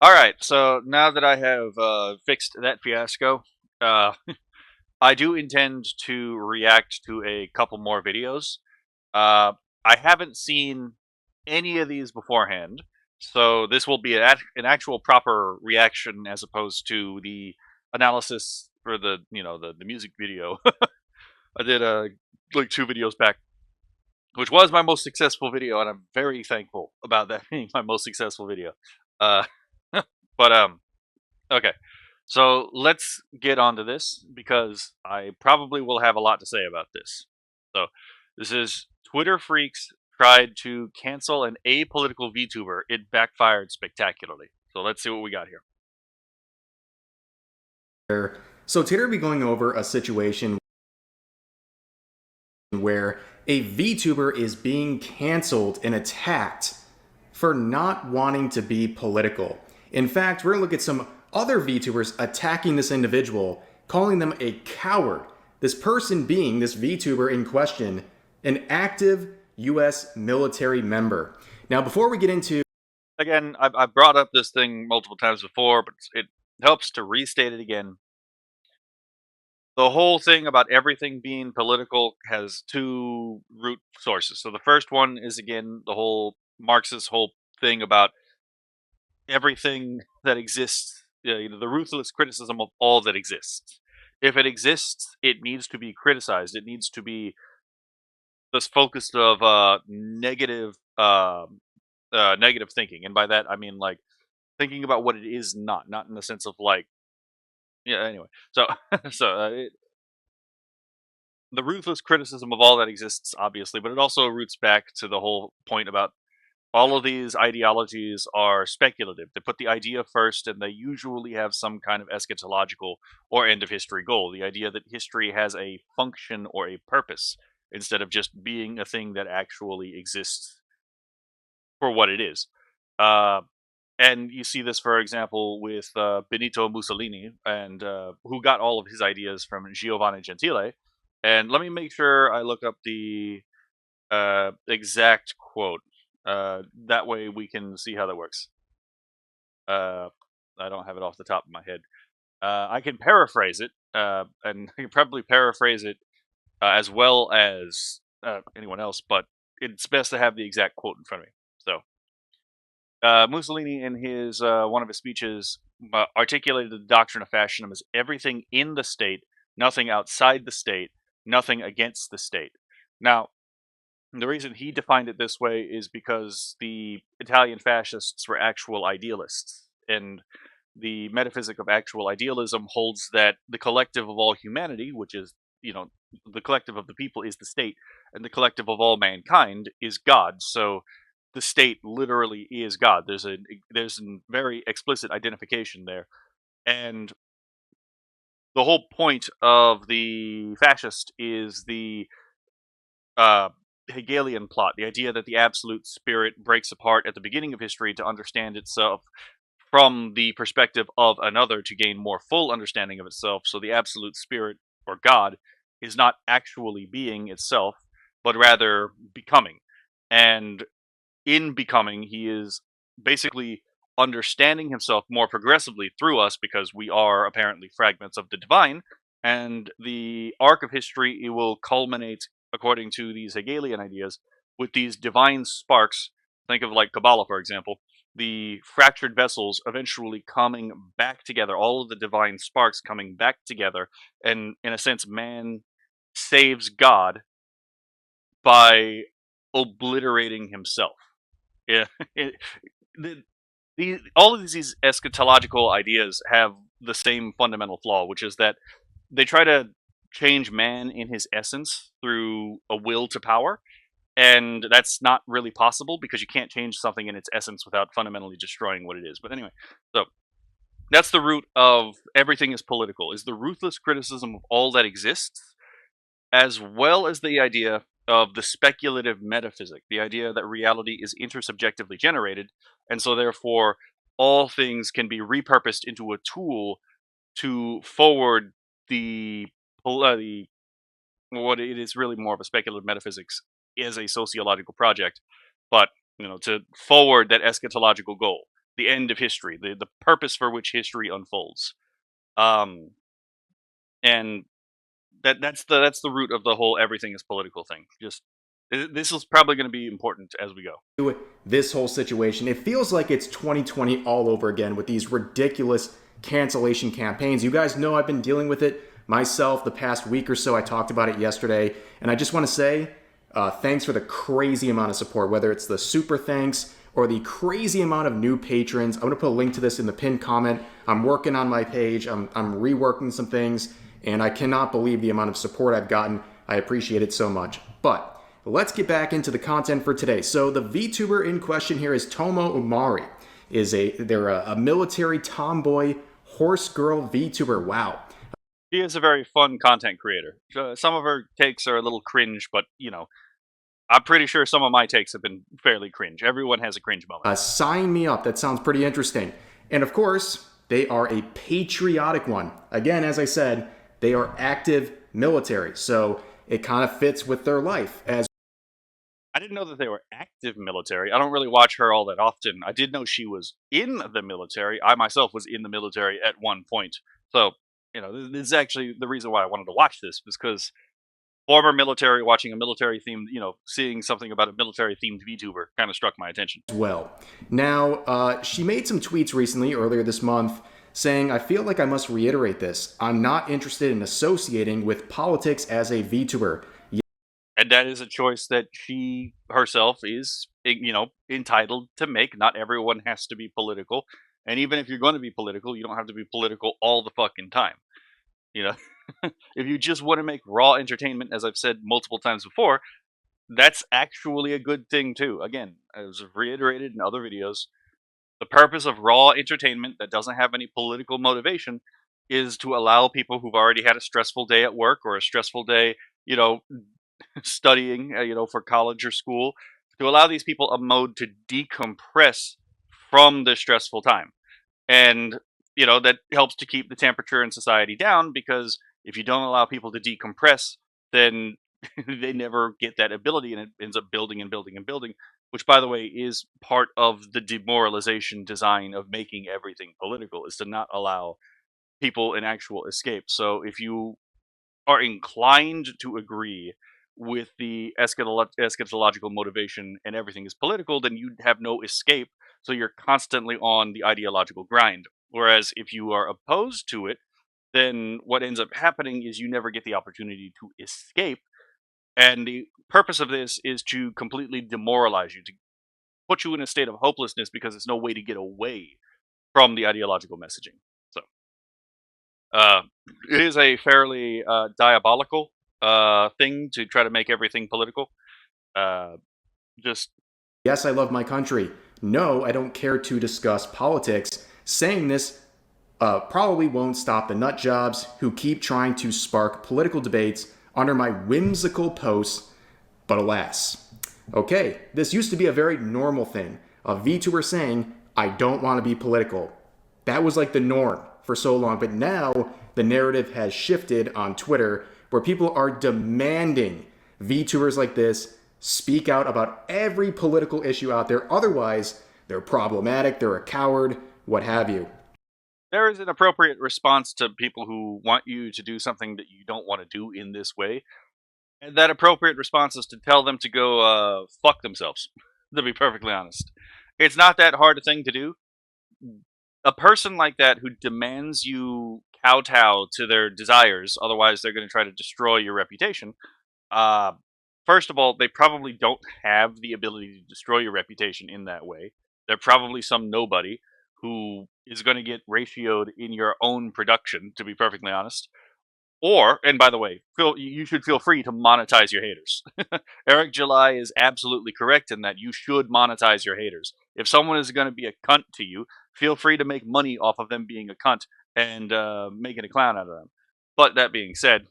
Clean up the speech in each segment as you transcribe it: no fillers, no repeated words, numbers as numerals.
All right, so now that I have fixed that fiasco, uh, I do intend to react to a couple more videos. Uh, I haven't seen any of these beforehand, so this will be an actual proper reaction as opposed to the analysis for the music video. I did like 2 videos back, which was my most successful video, and I'm very thankful about that being my most successful video. Uh, but okay. So let's get onto this because I probably will have a lot to say about this. So this is Twitter freaks tried to cancel an apolitical VTuber. It backfired spectacularly. So let's see what we got here. So today we'll be going over a situation where a VTuber is being canceled and attacked for not wanting to be political. In fact, we're going to look at some other VTubers attacking this individual, calling them a coward. This person being, this VTuber in question, an active US military member. Now, before we get into Again, I've brought up this thing multiple times before, but it helps to restate it again. The whole thing about everything being political has two root sources. So the first one is, again, the whole Marxist whole thing about everything that exists, the ruthless criticism of all that exists. If it exists, it needs to be criticized. It needs to be this focused of negative thinking, and by that I mean like thinking about what it is not in the sense of like, yeah. Anyway, so the ruthless criticism of all that exists, obviously, but it also roots back to the whole point about all of these ideologies are speculative. They put the idea first, and they usually have some kind of eschatological or end of history goal. The idea that history has a function or a purpose instead of just being a thing that actually exists for what it is. Uh, and you see this, for example, with Benito Mussolini, and who got all of his ideas from Giovanni Gentile. And let me make sure I look up the exact quote. That way we can see how that works. Uh, I don't have it off the top of my head. I can paraphrase it, and I can probably paraphrase it as well as anyone else, but it's best to have the exact quote in front of me. So, Mussolini, in his one of his speeches, articulated the doctrine of fascism as everything in the state, nothing outside the state, nothing against the state. Now, the reason he defined it this way is because the Italian fascists were actual idealists, and the metaphysic of actual idealism holds that the collective of all humanity, which is, the collective of the people is the state, and the collective of all mankind is God. So the state literally is God. There's a very explicit identification there, and the whole point of the fascist is the uh, Hegelian plot, the idea that the absolute spirit breaks apart at the beginning of history to understand itself from the perspective of another to gain more full understanding of itself. So the absolute spirit, or God, is not actually being itself, but rather becoming. And in becoming, he is basically understanding himself more progressively through us because we are apparently fragments of the divine. And the arc of history, it will culminate, according to these Hegelian ideas, with these divine sparks. Think of like Kabbalah, for example, the fractured vessels eventually coming back together, all of the divine sparks coming back together. And in a sense, man saves God by obliterating himself. Yeah, it, the, all of these eschatological ideas have the same fundamental flaw, which is that they try to change man in his essence through a will to power, and that's not really possible because you can't change something in its essence without fundamentally destroying what it is. But anyway, so that's the root of everything is political, is the ruthless criticism of all that exists, as well as the idea of the speculative metaphysic, the idea that reality is intersubjectively generated, and so therefore all things can be repurposed into a tool to forward the what it is really more of a speculative metaphysics is a sociological project, but to forward that eschatological goal. the end of history, the purpose for which history unfolds. Um, and that's the root of the whole everything is political thing. Just this is probably going to be important as we go. This whole situation. It feels like it's 2020 all over again with these ridiculous cancellation campaigns. You guys know I've been dealing with it myself the past week or so. I talked about it yesterday, and I just want to say thanks for the crazy amount of support, whether it's the super thanks or the crazy amount of new patrons. I'm going to put a link to this in the pinned comment. I'm working on my page. I'm reworking some things, and I cannot believe the amount of support I've gotten. I appreciate it so much. But let's get back into the content for today. So the VTuber in question here is Tomoe Umari. They're a military tomboy horse girl VTuber. Wow. She is a very fun content creator. Some of her takes are a little cringe, but I'm pretty sure some of my takes have been fairly cringe. Everyone has a cringe moment. Sign me up. That sounds pretty interesting. And of course, they are a patriotic one. Again, as I said, they are active military. So it kind of fits with their life as I didn't know that they were active military. I don't really watch her all that often. I did know she was in the military. I myself was in the military at one point. So, this is actually the reason why I wanted to watch this, was because former military, watching a military themed, seeing something about a military themed VTuber kind of struck my attention. well. Now, she made some tweets recently, earlier this month, saying, I feel like I must reiterate this. I'm not interested in associating with politics as a VTuber. And that is a choice that she herself is, entitled to make. Not everyone has to be political. And even if you're going to be political, you don't have to be political all the fucking time. You know, if you just want to make raw entertainment, as I've said multiple times before, that's actually a good thing too. Again, as I've reiterated in other videos, the purpose of raw entertainment that doesn't have any political motivation is to allow people who've already had a stressful day at work or a stressful day, studying, for college or school, to allow these people a mode to decompress from the stressful time. And, that helps to keep the temperature in society down, because if you don't allow people to decompress, then they never get that ability, and it ends up building and building and building, which, by the way, is part of the demoralization design of making everything political, is to not allow people an actual escape. So if you are inclined to agree with the eschatological motivation and everything is political, then you have no escape. So you're constantly on the ideological grind. Whereas if you are opposed to it, then what ends up happening is you never get the opportunity to escape. And the purpose of this is to completely demoralize you, to put you in a state of hopelessness, because there's no way to get away from the ideological messaging. So uh, it is a fairly diabolical thing to try to make everything political. Uh, just Yes, I love my country. No, I don't care to discuss politics. Saying this probably won't stop the nut jobs who keep trying to spark political debates under my whimsical posts, but alas. Okay, this used to be a very normal thing. A VTuber saying, I don't want to be political. That was like the norm for so long, but now the narrative has shifted on Twitter, where people are demanding VTubers like this speak out about every political issue out there. Otherwise, they're problematic, they're a coward, what have you. there is an appropriate response to people who want you to do something that you don't want to do in this way. And that appropriate response is to tell them to go fuck themselves, to be perfectly honest. It's not that hard a thing to do. A person like that who demands you kowtow to their desires, otherwise they're going to try to destroy your reputation. Uh, First of all, they probably don't have the ability to destroy your reputation in that way. They're probably some nobody who is going to get ratioed in your own production, to be perfectly honest. Or, and by the way, you should feel free to monetize your haters. Eric July is absolutely correct in that you should monetize your haters. If someone is going to be a cunt to you, feel free to make money off of them being a cunt and making a clown out of them. But that being said,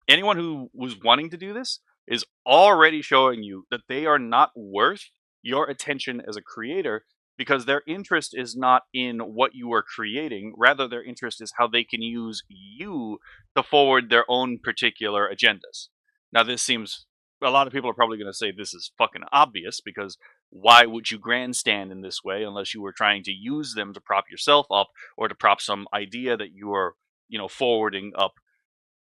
anyone who was wanting to do this is already showing you that they are not worth your attention as a creator, because their interest is not in what you are creating. Rather, their interest is how they can use you to forward their own particular agendas. Now, this seems, a lot of people are probably going to say this is fucking obvious, because why would you grandstand in this way unless you were trying to use them to prop yourself up or to prop some idea that you are, forwarding up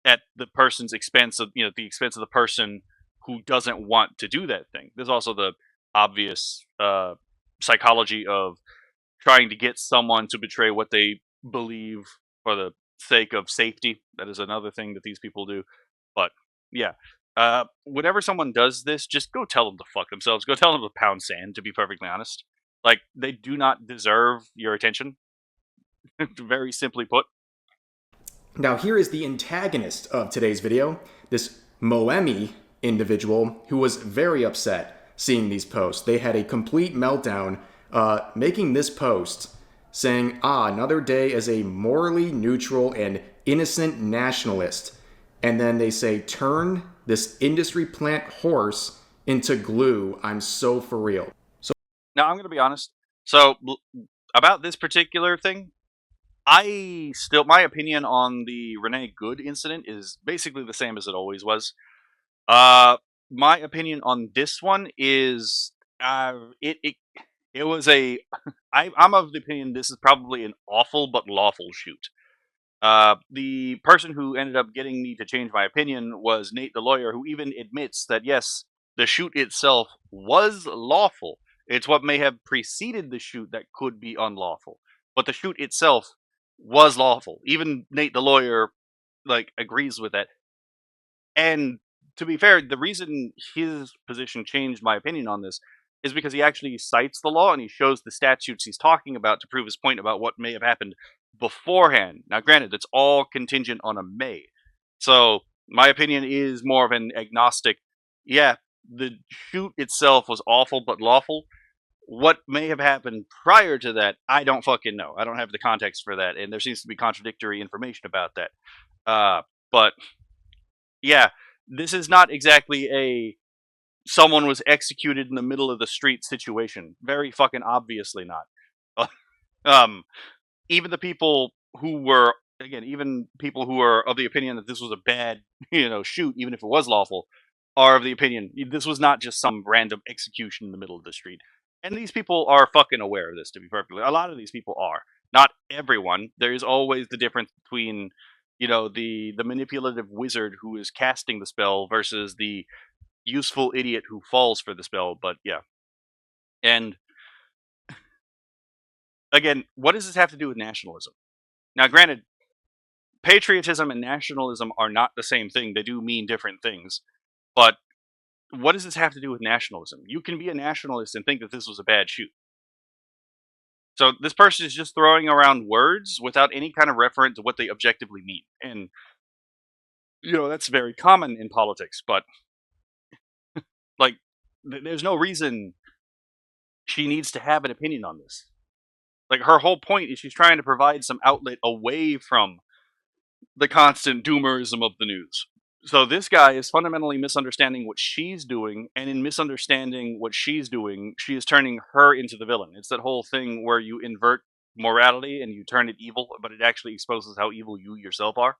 at the person's expense of, the expense of the person who doesn't want to do that thing. There's also the obvious psychology of trying to get someone to betray what they believe for the sake of safety. That is another thing that these people do. But yeah, whenever someone does this, just go tell them to fuck themselves. Go tell them to pound sand. To be perfectly honest, like they do not deserve your attention. Very simply put. Now, here is the antagonist of today's video, this Moemi individual who was very upset seeing these posts. They had a complete meltdown making this post saying, another day as a morally neutral and innocent nationalist. And then they say, turn this industry plant horse into glue. I'm so for real. Now I'm going to be honest. So about this particular thing, my opinion on the Renee Good incident is basically the same as it always was. My opinion on this one is, it was I'm of the opinion this is probably an awful but lawful shoot. The person who ended up getting me to change my opinion was Nate the lawyer, who even admits that yes, the shoot itself was lawful. It's what may have preceded the shoot that could be unlawful, but the shoot itself was lawful. Even Nate the lawyer agrees with that. And to be fair, the reason his position changed my opinion on this is because he actually cites the law and he shows the statutes he's talking about to prove his point about what may have happened beforehand. Now, granted, it's all contingent on a may. So, my opinion is more of an agnostic. Yeah, the shoot itself was awful but lawful. What may have happened prior to that, I don't fucking know. I don't have the context for that, and there seems to be contradictory information about that. But yeah, this is not exactly a someone was executed in the middle of the street situation. Very fucking obviously not. um, even the people who were even people who are of the opinion that this was a bad, shoot, even if it was lawful, are of the opinion this was not just some random execution in the middle of the street. And these people are fucking aware of this. To be perfectly, a lot of these people are. Not everyone. There is always the difference between, the manipulative wizard who is casting the spell versus the useful idiot who falls for the spell. But yeah, and again, what does this have to do with nationalism? Now, granted, patriotism and nationalism are not the same thing. They do mean different things. But what does this have to do with nationalism? You can be a nationalist and think that this was a bad shoot. So this person is just throwing around words without any kind of reference to what they objectively mean. And, that's very common in politics. But, there's no reason she needs to have an opinion on this. Her whole point is she's trying to provide some outlet away from the constant doomerism of the news. So this guy is fundamentally misunderstanding what she's doing, and in misunderstanding what she's doing, she is turning her into the villain. It's that whole thing where you invert morality and you turn it evil, but it actually exposes how evil you yourself are.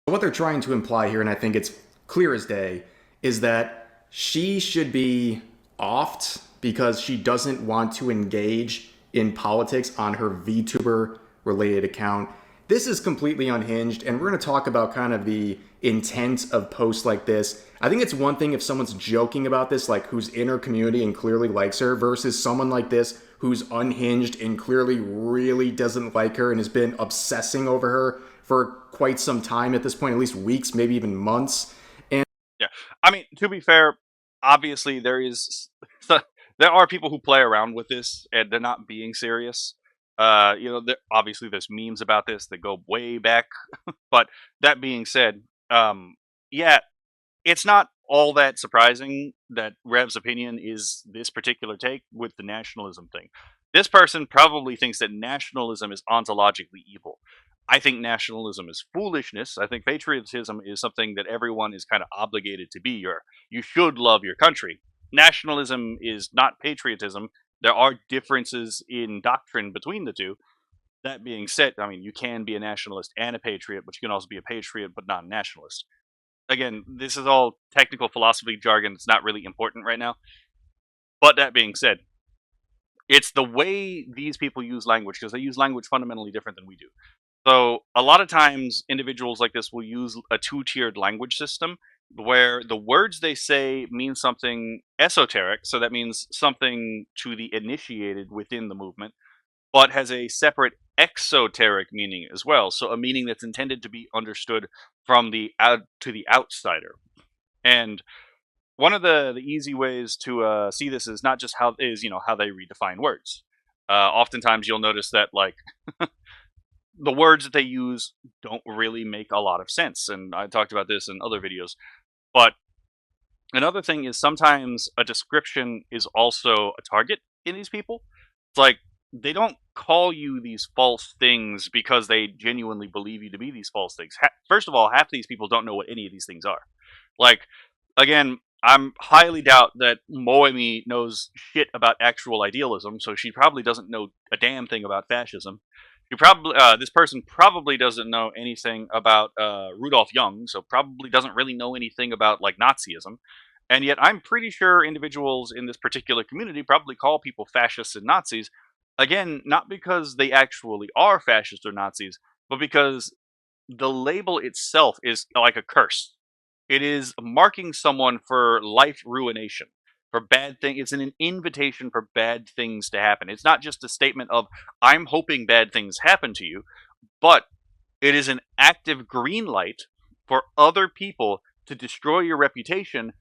What they're trying to imply here, and I think it's clear as day, is that she should be offed because she doesn't want to engage in politics on her VTuber related account. This is completely unhinged, and we're going to talk about kind of the intent of posts like this. I think it's one thing if someone's joking about this, who's in her community and clearly likes her, versus someone like this who's unhinged and clearly really doesn't like her and has been obsessing over her for quite some time at this point, at least weeks, maybe even months. And yeah, I mean, to be fair, obviously there are people who play around with this and they're not being serious. Obviously there's memes about this that go way back. But that being said, yeah, it's not all that surprising that Rev's opinion is this particular take with the nationalism thing. This person probably thinks that nationalism is ontologically evil. I think nationalism is foolishness. I think patriotism is something that everyone is kind of obligated to be. You should love your country. Nationalism is not patriotism. There are differences in doctrine between the two. That being said, I mean, you can be a nationalist and a patriot, but you can also be a patriot but not a nationalist. Again, this is all technical philosophy jargon. It's not really important right now. But that being said, It's the way these people use language, because they use language fundamentally different than we do. So a lot of times, individuals like this will use a two-tiered language system where the words they say mean something esoteric, so that means something to the initiated within the movement, but has a separate exoteric meaning as well. So a meaning that's intended to be understood from the out to the outsider. And one of the easy ways to see this is not just how is how they redefine words. Oftentimes, you'll notice that like the words that they use don't really make a lot of sense, and I talked about this in other videos. But another thing is sometimes a description is also a target in these people. It's like they don't call you these false things because they genuinely believe you to be these false things. First of all, half these people don't know what any of these things are. Like, again, I'm highly doubt that Moemi knows shit about actual idealism, so she probably doesn't know a damn thing about fascism. This person probably doesn't know anything about Rudolf Jung, so probably doesn't really know anything about like Nazism. And yet, I'm pretty sure individuals in this particular community probably call people fascists and Nazis. Again, not because they actually are fascists or Nazis, but because the label itself is like a curse. It is marking someone for life ruination, for bad thing. It's an invitation for bad things to happen. It's not just a statement of I'm hoping bad things happen to you, but it is an active green light for other people to destroy your reputation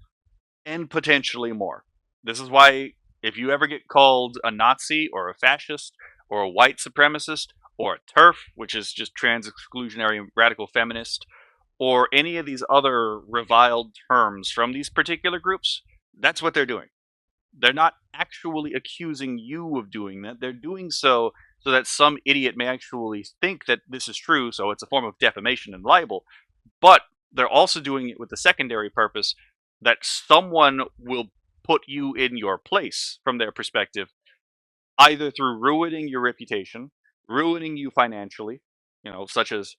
and potentially more. This is why if you ever get called a Nazi or a fascist or a white supremacist or a TERF, which is just trans exclusionary radical feminist, or any of these other reviled terms from these particular groups, that's what they're doing. They're not actually accusing you of doing that. They're doing so that some idiot may actually think that this is true, so it's a form of defamation and libel. But they're also doing it with the secondary purpose that someone will put you in your place from their perspective, either through ruining your reputation, ruining you financially, such as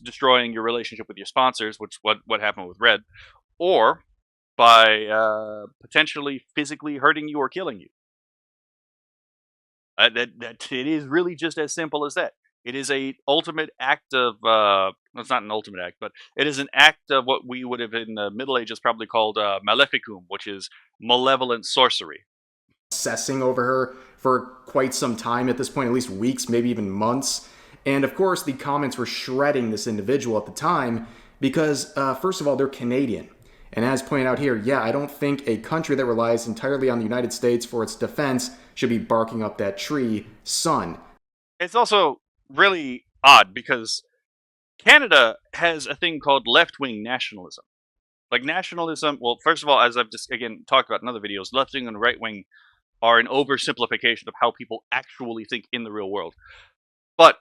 destroying your relationship with your sponsors, which what happened with Red, or by potentially physically hurting you or killing you. That it is really just as simple as that. It is a ultimate act of it's not an ultimate act, but it is an act of what we would have in the Middle Ages probably called maleficum, which is malevolent sorcery. Obsessing over her for quite some time at this point, at least weeks, maybe even months. And of course, the comments were shredding this individual at the time because, first of all, they're Canadian. And as pointed out here, yeah, I don't think a country that relies entirely on the United States for its defense should be barking up that tree, son. It's also really odd because Canada has a thing called left wing nationalism. Like nationalism, well, first of all, as I've just again talked about in other videos, left wing and right wing are an oversimplification of how people actually think in the real world. But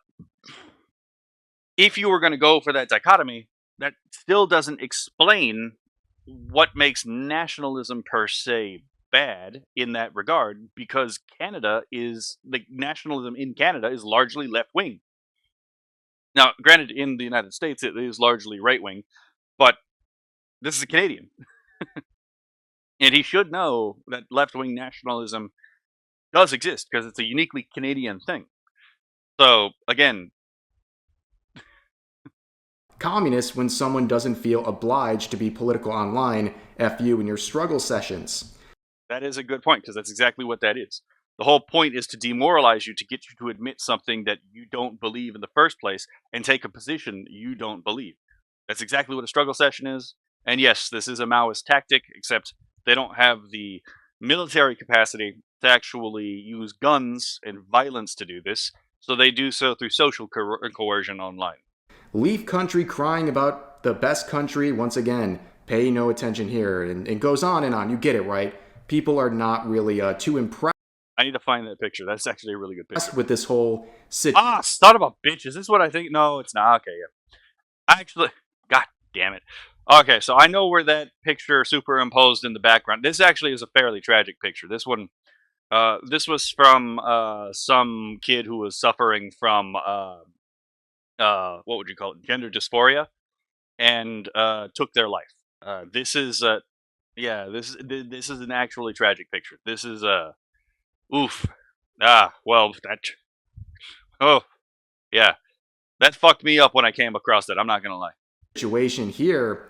if you were going to go for that dichotomy, that still doesn't explain what makes nationalism per se bad in that regard, because Canada is the nationalism in Canada is largely left wing. Now, granted, in the United States it is largely right wing, but this is a Canadian, and he should know that left wing nationalism does exist because it's a uniquely Canadian thing. So again, Communist when someone doesn't feel obliged to be political online, F you in your struggle sessions. that is a good point because that's exactly what that is. The whole point is to demoralize you, to get you to admit something that you don't believe in the first place and take a position you don't believe. That's exactly what a struggle session is. And yes, this is a Maoist tactic, except they don't have the military capacity to actually use guns and violence to do this, so they do so through social coercion online. Leaf country crying about the best country once again. Pay no attention here. And it goes on and on. You get it, right? People are not really too impressed I need to find that picture. That's actually a really good picture. with this whole situation. Ah, son of a bitch. Is this what I think? No, it's not. Okay, yeah. Actually, god damn it. Okay, so I know where that picture superimposed in the background. This actually is a fairly tragic picture. This was from some kid who was suffering from what would you call it, gender dysphoria, and took their life. This is yeah, this is an actually tragic picture. This is Oof. Well, that. Oh, yeah. That fucked me up when I came across it. I'm not gonna lie. Situation here,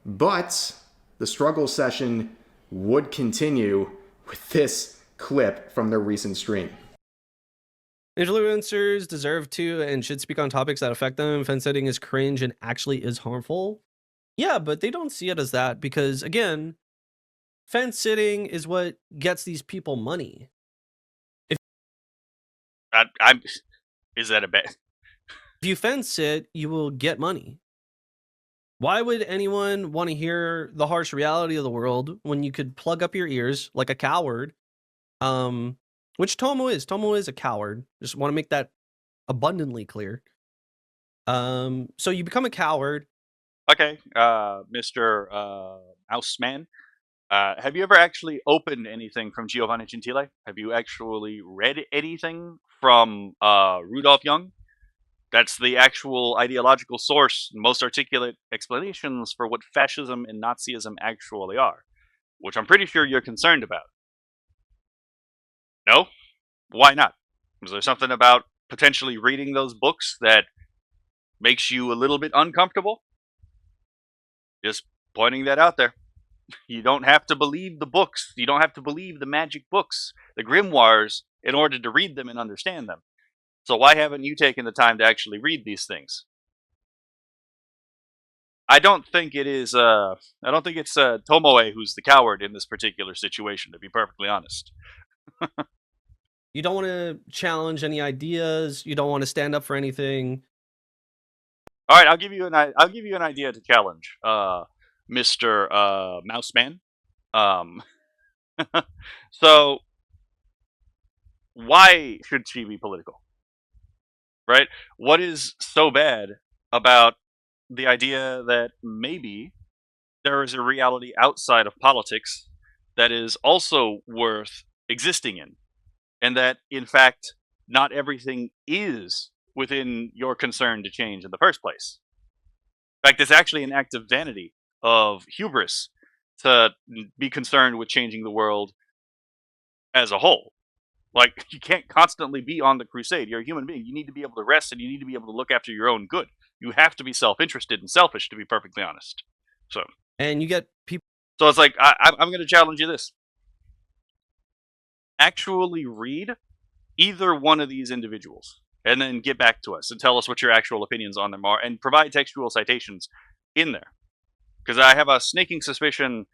but the struggle session would continue with this clip from their recent stream. Influencers deserve to and should speak on topics that affect them. Fence sitting is cringe and actually is harmful. Yeah, but they don't see it as that because, again, fence sitting is what gets these people money. I'm. Is that a bad? If you fence sit, you will get money. Why would anyone want to hear the harsh reality of the world when you could plug up your ears like a coward? Which Tomoe is. Tomoe is a coward. Just want to make that abundantly clear. So you become a coward. Okay, Mr. Houseman. Have you ever actually opened anything from Giovanni Gentile? Have you actually read anything from Rudolph Jung? That's the actual ideological source, most articulate explanations for what fascism and Nazism actually are, which I'm pretty sure you're concerned about. No? Why not? Is there something about potentially reading those books that makes you a little bit uncomfortable? Just pointing that out there. You don't have to believe the books. You don't have to believe the magic books, the grimoires, in order to read them and understand them. So why haven't you taken the time to actually read these things? I don't think it is. I don't think it's Tomoe who's the coward in this particular situation. To be perfectly honest. You don't want to challenge any ideas. You don't want to stand up for anything. All right, I'll give you an idea to challenge, Mister Mouseman. So why should she be political? Right? What is so bad about the idea that maybe there is a reality outside of politics that is also worth existing in, and that in fact not everything is within your concern to change in the first place? In fact, it's actually an act of vanity, of hubris, to be concerned with changing the world as a whole. Like, you can't constantly be on the crusade. You're a human being. You need to be able to rest, and you need to be able to look after your own good. You have to be self-interested and selfish, to be perfectly honest. So, and you get people. So it's like, I'm going to challenge you this. Actually read either one of these individuals, and then get back to us and tell us what your actual opinions on them are, and provide textual citations in there. Because I have a sneaking suspicion.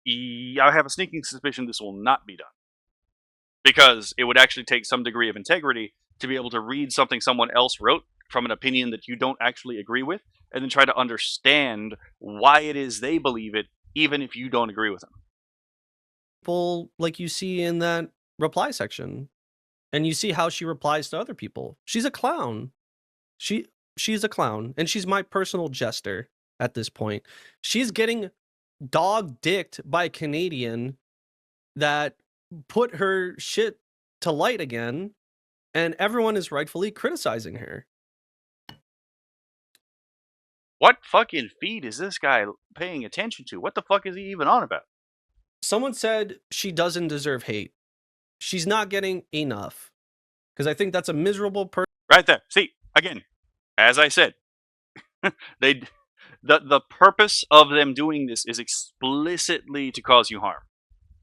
This will not be done. Because it would actually take some degree of integrity to be able to read something someone else wrote from an opinion that you don't actually agree with, and then try to understand why it is they believe it, even if you don't agree with them. People like you see in that reply section, and you see how she replies to other people. She's a clown. She's a clown, and she's my personal jester at this point. She's getting dog-dicked by a Canadian that put her shit to light again, and everyone is rightfully criticizing her. What fucking feed is this guy paying attention to? What the fuck is he even on about? Someone said she doesn't deserve hate. She's not getting enough. Because I think that's a miserable person. Right there. See, again, as I said, the purpose of them doing this is explicitly to cause you harm.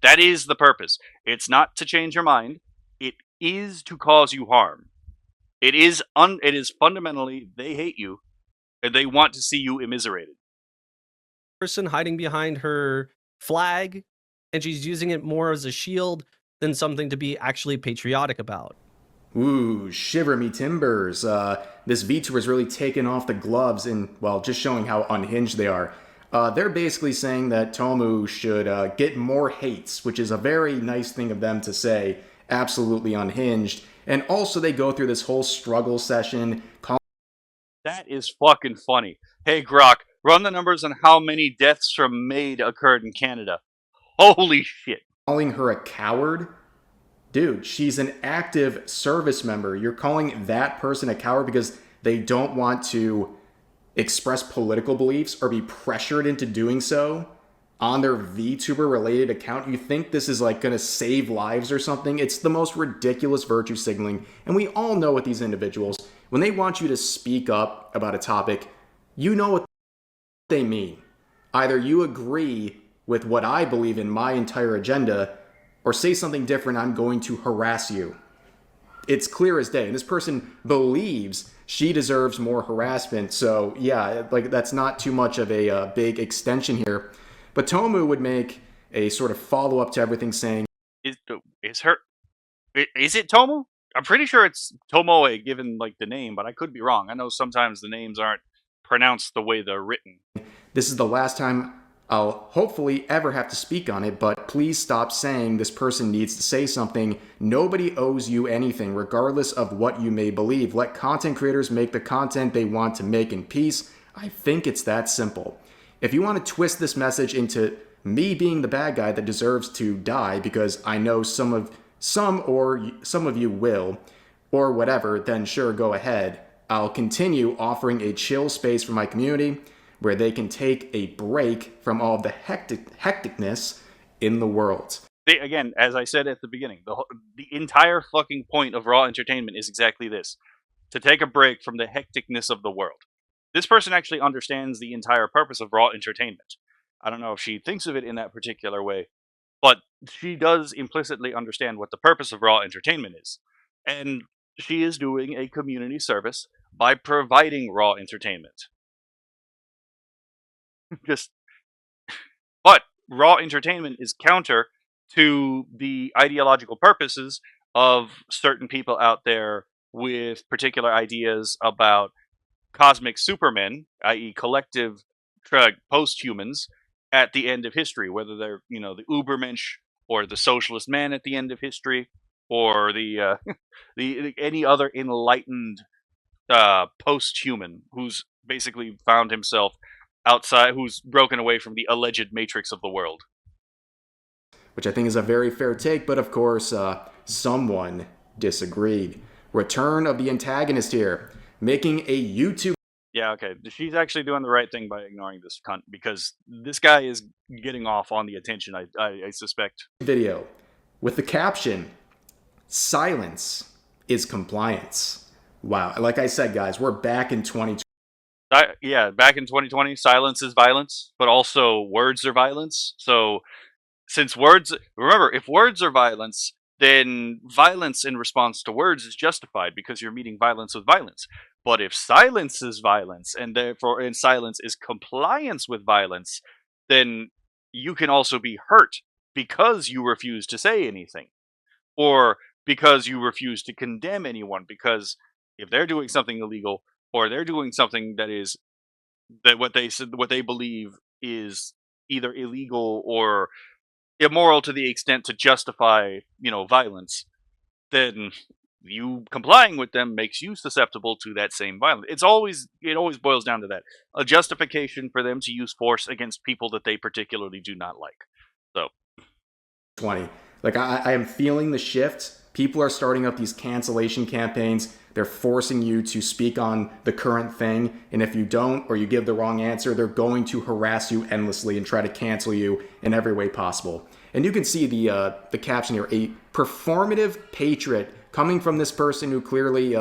That is the purpose. It's not to change your mind. It is to cause you harm. It is fundamentally, they hate you, and they want to see you immiserated. Person hiding behind her flag, and she's using it more as a shield than something to be actually patriotic about. Ooh, shiver me timbers. This VTuber is really taking off the gloves and, well, just showing how unhinged they are. They're basically saying that Tomoe should get more hates, which is a very nice thing of them to say. Absolutely unhinged. And also they go through this whole struggle session. That is fucking funny. Hey, Grok, run the numbers on how many deaths from MAID occurred in Canada. Holy shit. Calling her a coward? Dude, she's an active service member. You're calling that person a coward because they don't want to express political beliefs or be pressured into doing so? on their VTuber related account. You think this is like going to save lives or something? It's the most ridiculous virtue signaling. And we all know with these individuals, when they want you to speak up about a topic, you know what they mean. Either you agree with what I believe in my entire agenda, or say something different, I'm going to harass you. It's clear as day. And this person believes she deserves more harassment. So yeah, like that's not too much of a big extension here. But Tomoe would make a sort of follow-up to everything saying, Is it Tomo? I'm pretty sure it's Tomoe, given like the name, but I could be wrong. I know sometimes the names aren't pronounced the way they're written. this is the last time I'll hopefully ever have to speak on it, but please stop saying this person needs to say something. Nobody owes you anything, regardless of what you may believe. Let content creators make the content they want to make in peace. I think it's that simple. If you want to twist this message into me being the bad guy that deserves to die, because I know some of you will, or whatever, then sure, go ahead. I'll continue offering a chill space for my community where they can take a break from all of the hecticness in the world. Again, as I said at the beginning, the entire fucking point of Raw Entertainment is exactly this: to take a break from the hecticness of the world. This person actually understands the entire purpose of Raw Entertainment. I don't know if she thinks of it in that particular way, but she does implicitly understand what the purpose of Raw Entertainment is. And she is doing a community service by providing Raw Entertainment. But Raw Entertainment is counter to the ideological purposes of certain people out there with particular ideas about cosmic supermen, i.e., collective post-humans at the end of history, whether they're the Ubermensch or the socialist man at the end of history, or the any other enlightened post-human who's basically found himself outside, who's broken away from the alleged matrix of the world. Which I think is a very fair take, but of course, someone disagreed. Return of the antagonist here, making a YouTube. Yeah, okay. She's actually doing the right thing by ignoring this cunt, because this guy is getting off on the attention, I suspect. Video with the caption, "Silence is compliance." Wow. Like I said, guys, we're back in 2020. Yeah, back in 2020, silence is violence, but also words are violence. So, remember, if words are violence, then violence in response to words is justified because you're meeting violence with violence. But if silence is violence, and therefore silence is compliance with violence, then you can also be hurt because you refuse to say anything, or because you refuse to condemn anyone. Because if they're doing something illegal, or they're doing something that what they believe is either illegal or immoral to the extent to justify violence, then you complying with them makes you susceptible to that same violence. It always boils down to that: a justification for them to use force against people that they particularly do not like. So 20. Like I am feeling the shift. People are starting up these cancellation campaigns. They're forcing you to speak on the current thing, and if you don't, or you give the wrong answer, they're going to harass you endlessly and try to cancel you in every way possible. And you can see the caption here: a performative patriot, coming from this person who clearly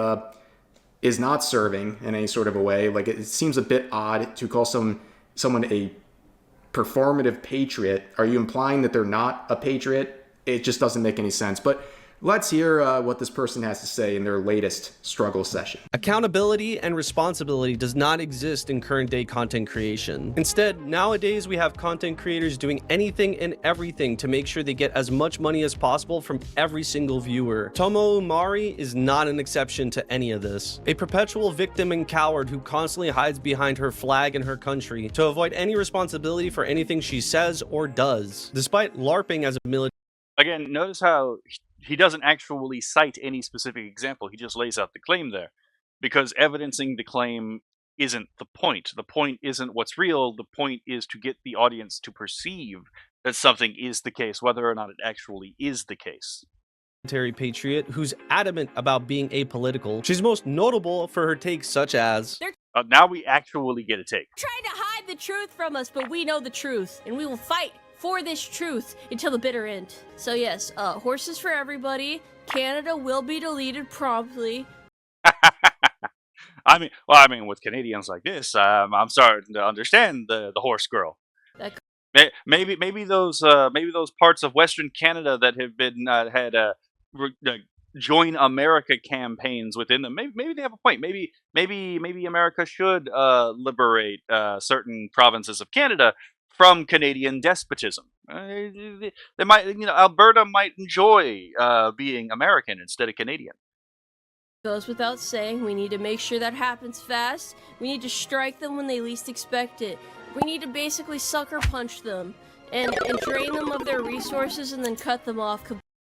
is not serving in any sort of a way. Like, it seems a bit odd to call someone a performative patriot. Are you implying that they're not a patriot? It just doesn't make any sense. But let's hear what this person has to say in their latest struggle session. Accountability and responsibility does not exist in current day content creation. Instead, nowadays we have content creators doing anything and everything to make sure they get as much money as possible from every single viewer. Tomoe Mari is not an exception to any of this. A perpetual victim and coward who constantly hides behind her flag and her country to avoid any responsibility for anything she says or does. Despite LARPing as a military. Again, notice how he doesn't actually cite any specific example. He just lays out the claim there, because evidencing the claim isn't the point. The point isn't what's real. The point is to get the audience to perceive that something is the case, whether or not it actually is the case. Patriot who's adamant about being apolitical. She's most notable for her takes such as, Now we actually get a take. Trying to hide the truth from us, but we know the truth, and we will fight for this truth until the bitter end. So yes, horses for everybody. Canada will be deleted promptly. I mean, with Canadians like this, I'm starting to understand the horse girl. That Maybe those parts of Western Canada that have been had join America campaigns within them. Maybe they have a point. Maybe America should liberate certain provinces of Canada from Canadian despotism. They might, Alberta might enjoy being American instead of Canadian. goes without saying. We need to make sure that happens fast. We need to strike them when they least expect it. We need to basically sucker punch them and drain them of their resources and then cut them off.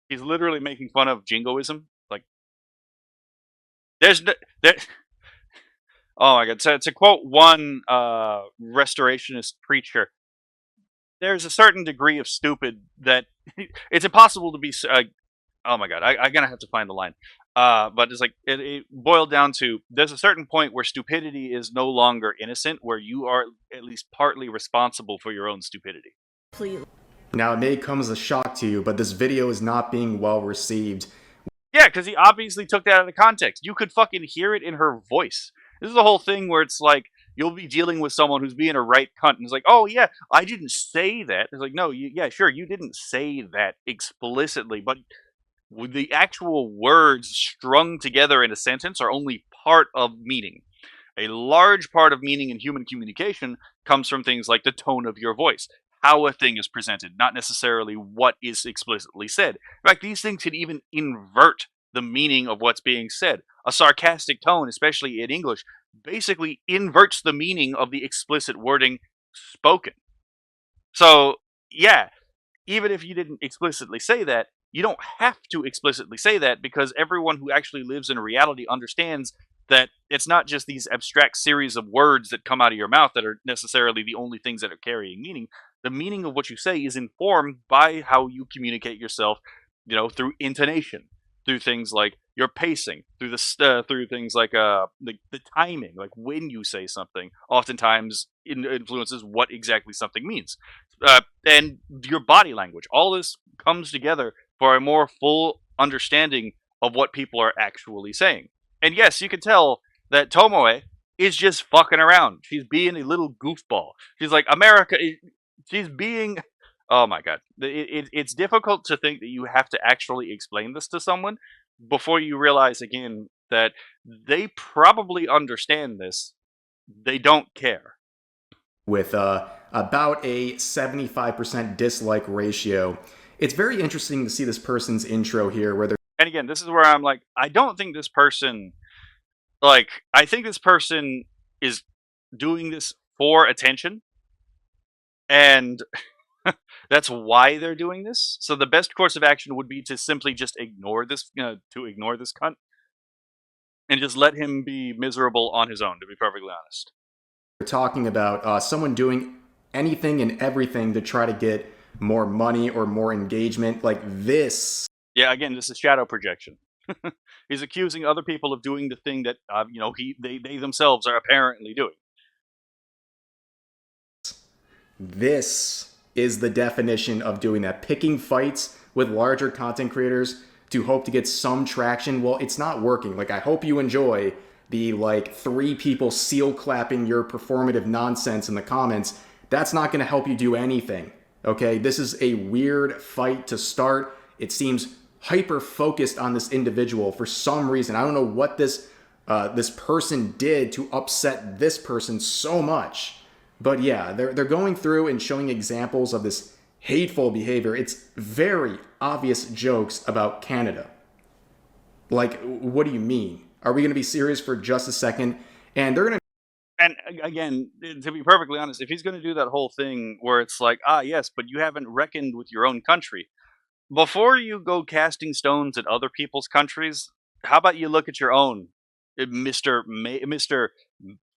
He's literally making fun of jingoism. Like, there. Oh my god! So to quote one restorationist preacher, there's a certain degree of stupid that it's impossible to be. Oh my god! I'm gonna have to find the line. But it's like it boiled down to there's a certain point where stupidity is no longer innocent, where you are at least partly responsible for your own stupidity. Please. Now, it may come as a shock to you, but this video is not being well received. Yeah, because he obviously took that out of context. You could fucking hear it in her voice. This is the whole thing where it's like you'll be dealing with someone who's being a right cunt, and it's like, oh yeah, I didn't say that. It's like, no, yeah, sure, you didn't say that explicitly, but the actual words strung together in a sentence are only part of meaning. A large part of meaning in human communication comes from things like the tone of your voice, how a thing is presented, not necessarily what is explicitly said. In fact, these things can even invert the meaning of what's being said. A sarcastic tone, especially in English, basically inverts the meaning of the explicit wording spoken. So, yeah, even if you didn't explicitly say that, you don't have to explicitly say that, because everyone who actually lives in reality understands that it's not just these abstract series of words that come out of your mouth that are necessarily the only things that are carrying meaning. The meaning of what you say is informed by how you communicate yourself, through intonation, through things like your pacing, through things like the timing, like when you say something, oftentimes influences what exactly something means, and your body language. All this comes together for a more full understanding of what people are actually saying. And yes, you can tell that Tomoe is just fucking around. She's being a little goofball. She's like, America. She's being. Oh my god. It's difficult to think that you have to actually explain this to someone before you realize again that they probably understand this. They don't care. With about a 75% dislike ratio. It's very interesting to see this person's intro here where they're. And again, this is where I'm like, I don't think this person. Like, I think this person is doing this for attention. And that's why they're doing this. So the best course of action would be to simply just ignore this, ignore this cunt, and just let him be miserable on his own. To be perfectly honest, We're talking about someone doing anything and everything to try to get more money or more engagement, like this. Yeah, again, this is shadow projection. He's accusing other people of doing the thing that they themselves are apparently doing. This is the definition of doing that. Picking fights with larger content creators to hope to get some traction. Well, it's not working. Like, I hope you enjoy the, 3 people seal clapping your performative nonsense in the comments. That's not going to help you do anything. Okay? This is a weird fight to start. It seems hyper focused on this individual for some reason. I don't know what this person did to upset this person so much. But yeah, they're going through and showing examples of this hateful behavior. It's very obvious jokes about Canada. Like, what do you mean? Are we going to be serious for just a second? And they're going to. And again, to be perfectly honest, if he's going to do that whole thing where it's like, yes, but you haven't reckoned with your own country. Before you go casting stones at other people's countries, how about you look at your own, Mr.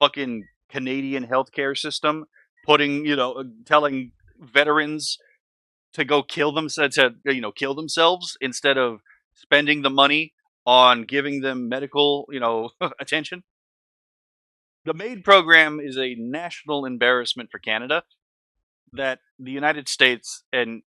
fucking Canadian healthcare system, telling veterans to go kill themselves instead of spending the money on giving them medical, attention. The MAID program is a national embarrassment for Canada that the United States and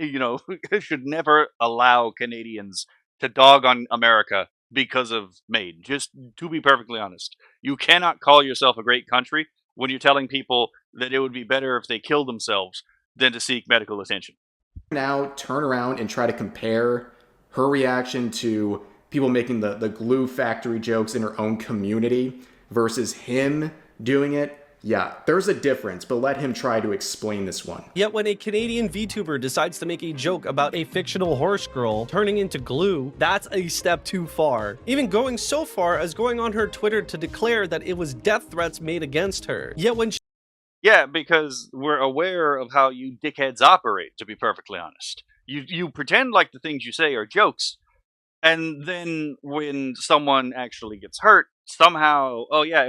should never allow Canadians to dog on America because of MAID. Just to be perfectly honest, you cannot call yourself a great country when you're telling people that it would be better if they killed themselves than to seek medical attention. Now turn around and try to compare her reaction to people making the glue factory jokes in her own community versus him doing it. Yeah, there's a difference, but let him try to explain this one. Yet when a Canadian VTuber decides to make a joke about a fictional horse girl turning into glue, that's a step too far. Even going so far as going on her Twitter to declare that it was death threats made against her. Yet when Yeah, because we're aware of how you dickheads operate, to be perfectly honest. You pretend like the things you say are jokes, and then when someone actually gets hurt, somehow, oh yeah,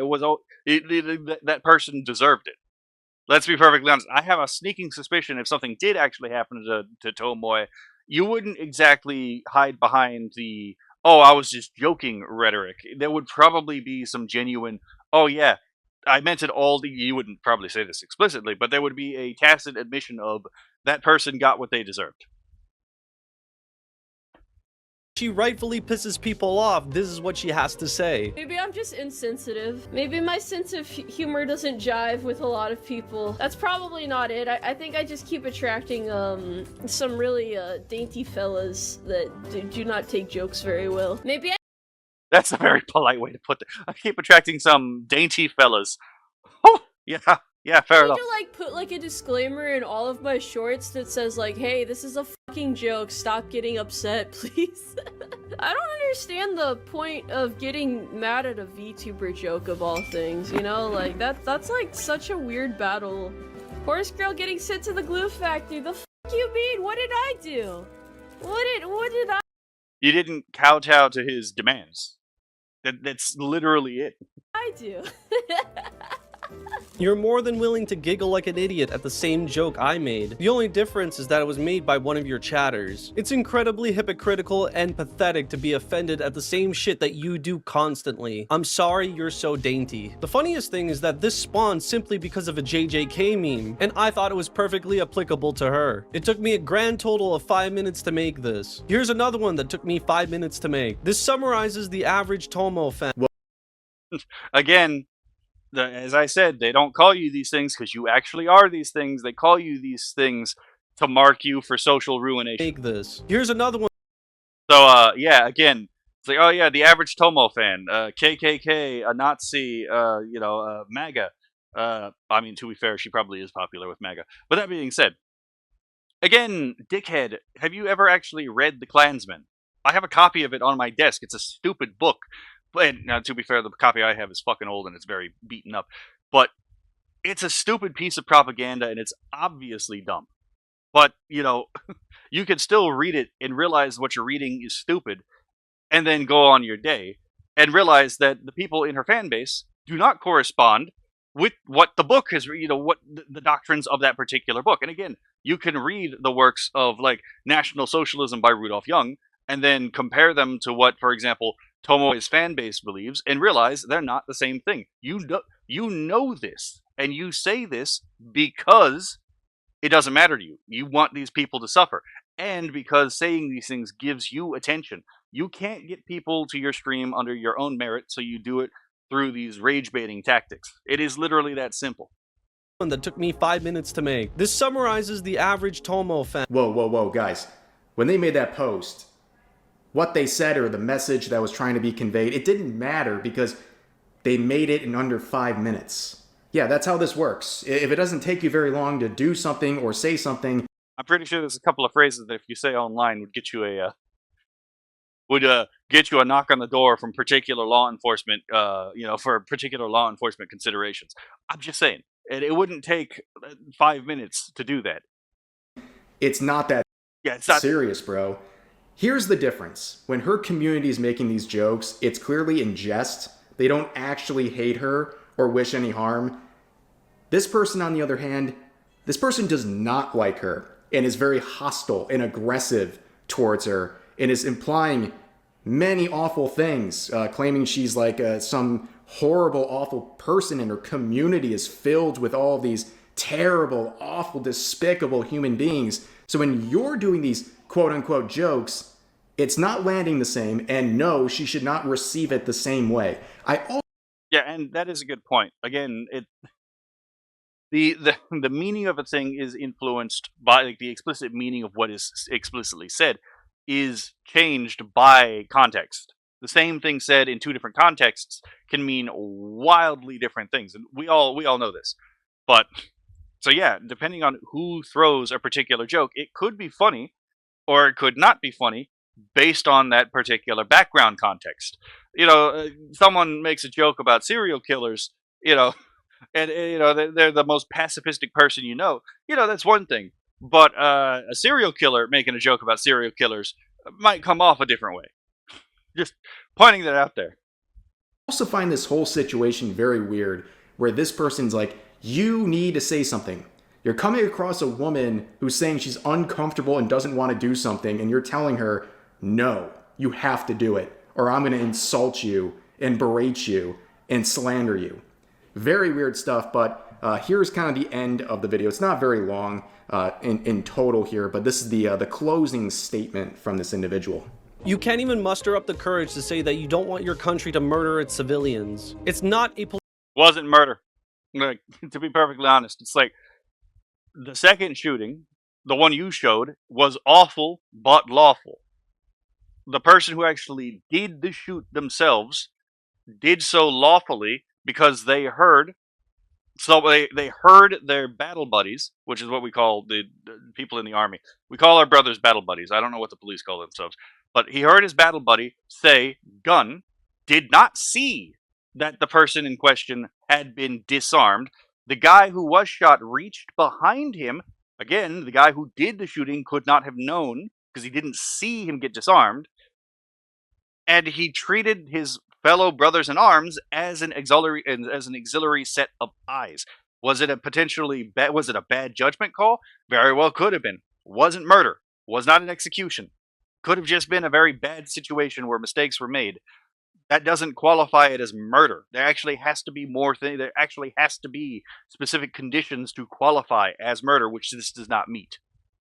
that person deserved it. Let's be perfectly honest. I have a sneaking suspicion if something did actually happen to Tomoe, you wouldn't exactly hide behind the "oh, I was just joking" rhetoric. There would probably be some genuine "oh yeah, I meant it all." You wouldn't probably say this explicitly, but there would be a tacit admission of that person got what they deserved. she rightfully pisses people off, this is what she has to say. Maybe I'm just insensitive. Maybe my sense of humor doesn't jive with a lot of people. That's probably not it. I think I just keep attracting some really dainty fellas that do not take jokes very well. Maybe I That's a very polite way to put it. I keep attracting some dainty fellas. Oh, yeah, fair need enough. to like put like a disclaimer in all of my shorts that says like, hey, this is a fucking joke, stop getting upset, please. I don't understand the point of getting mad at a VTuber joke of all things, you know? Like that's like such a weird battle. Horse girl getting sent to the glue factory, the fuck you mean? What did I do? What did You didn't kowtow to his demands. That's literally it. I do? You're more than willing to giggle like an idiot at the same joke I made. The only difference is that it was made by one of your chatters. It's incredibly hypocritical and pathetic to be offended at the same shit that you do constantly. I'm sorry you're so dainty. The funniest thing is that this spawned simply because of a JJK meme, and I thought it was perfectly applicable to her. It took me a grand total of 5 minutes to make this. Here's another one that took me 5 minutes to make. This summarizes the average Tomoe fan. Again, as I said, they don't call you these things because you actually are these things. They call you these things to mark you for social ruination. Make this. Here's another one. So, yeah, again, it's like, oh yeah, the average Tomo fan, KKK, a Nazi, MAGA. I mean, to be fair, she probably is popular with MAGA. But that being said, again, dickhead, have you ever actually read The Klansman? I have a copy of it on my desk. It's a stupid book. And now, to be fair, the copy I have is fucking old and it's very beaten up. But it's a stupid piece of propaganda and it's obviously dumb. But, you can still read it and realize what you're reading is stupid and then go on your day and realize that the people in her fan base do not correspond with what the book has, what the doctrines of that particular book. And again, you can read the works of, like, National Socialism by Rudolph Young and then compare them to what, for example, Tomoe's fan base believes and realize they're not the same thing. You know this, and you say this because it doesn't matter to you. You want these people to suffer. And because saying these things gives you attention. You can't get people to your stream under your own merit, so you do it through these rage-baiting tactics. It is literally that simple. That took me 5 minutes to make. This summarizes the average Tomoe fan. Whoa, guys. When they made that post, what they said or the message that was trying to be conveyed, it didn't matter because they made it in under 5 minutes. Yeah, that's how this works. If it doesn't take you very long to do something or say something, I'm pretty sure there's a couple of phrases that if you say online would get you a knock on the door from particular law enforcement, for particular law enforcement considerations. I'm just saying, it wouldn't take 5 minutes to do that. it's not that It's not serious, bro. Here's the difference. When her community is making these jokes, it's clearly in jest. They don't actually hate her or wish any harm. This person, on the other hand, this person does not like her and is very hostile and aggressive towards her and is implying many awful things, claiming she's like some horrible, awful person, and her community is filled with all these terrible, awful, despicable human beings. So when you're doing these quote unquote jokes, it's not landing the same, and no, she should not receive it the same way. Yeah, and that is a good point. Again, the meaning of a thing is influenced by, like, the explicit meaning of what is explicitly said is changed by context. The same thing said in two different contexts can mean wildly different things, and we all know this. But so yeah, depending on who throws a particular joke, it could be funny or it could not be funny based on that particular background context. Someone makes a joke about serial killers, you know, and they're the most pacifistic person that's one thing. But a serial killer making a joke about serial killers might come off a different way. Just pointing that out there. also find this whole situation very weird where this person's like, you need to say something. You're coming across a woman who's saying she's uncomfortable and doesn't want to do something, and you're telling her, no, you have to do it, or I'm going to insult you and berate you and slander you. Very weird stuff, but here's kind of the end of the video. It's not very long in total here, but this is the closing statement from this individual. You can't even muster up the courage to say that you don't want your country to murder its civilians. It's not a Wasn't murder. Like, to be perfectly honest, it's like the second shooting, the one you showed, was awful but lawful. The person who actually did the shoot themselves did so lawfully because they heard. So they heard their battle buddies, which is what we call the people in the army. We call our brothers battle buddies. I don't know what the police call themselves. But he heard his battle buddy say, gun, did not see that the person in question had been disarmed. The guy who was shot reached behind him. Again, the guy who did the shooting could not have known because he didn't see him get disarmed. And he treated his fellow brothers in arms as an auxiliary set of eyes. Was it a bad judgment call? Very well could have been. Wasn't murder. Was not an execution. Could have just been a very bad situation where mistakes were made. That doesn't qualify it as murder. There actually has to be there actually has to be specific conditions to qualify as murder, which this does not meet,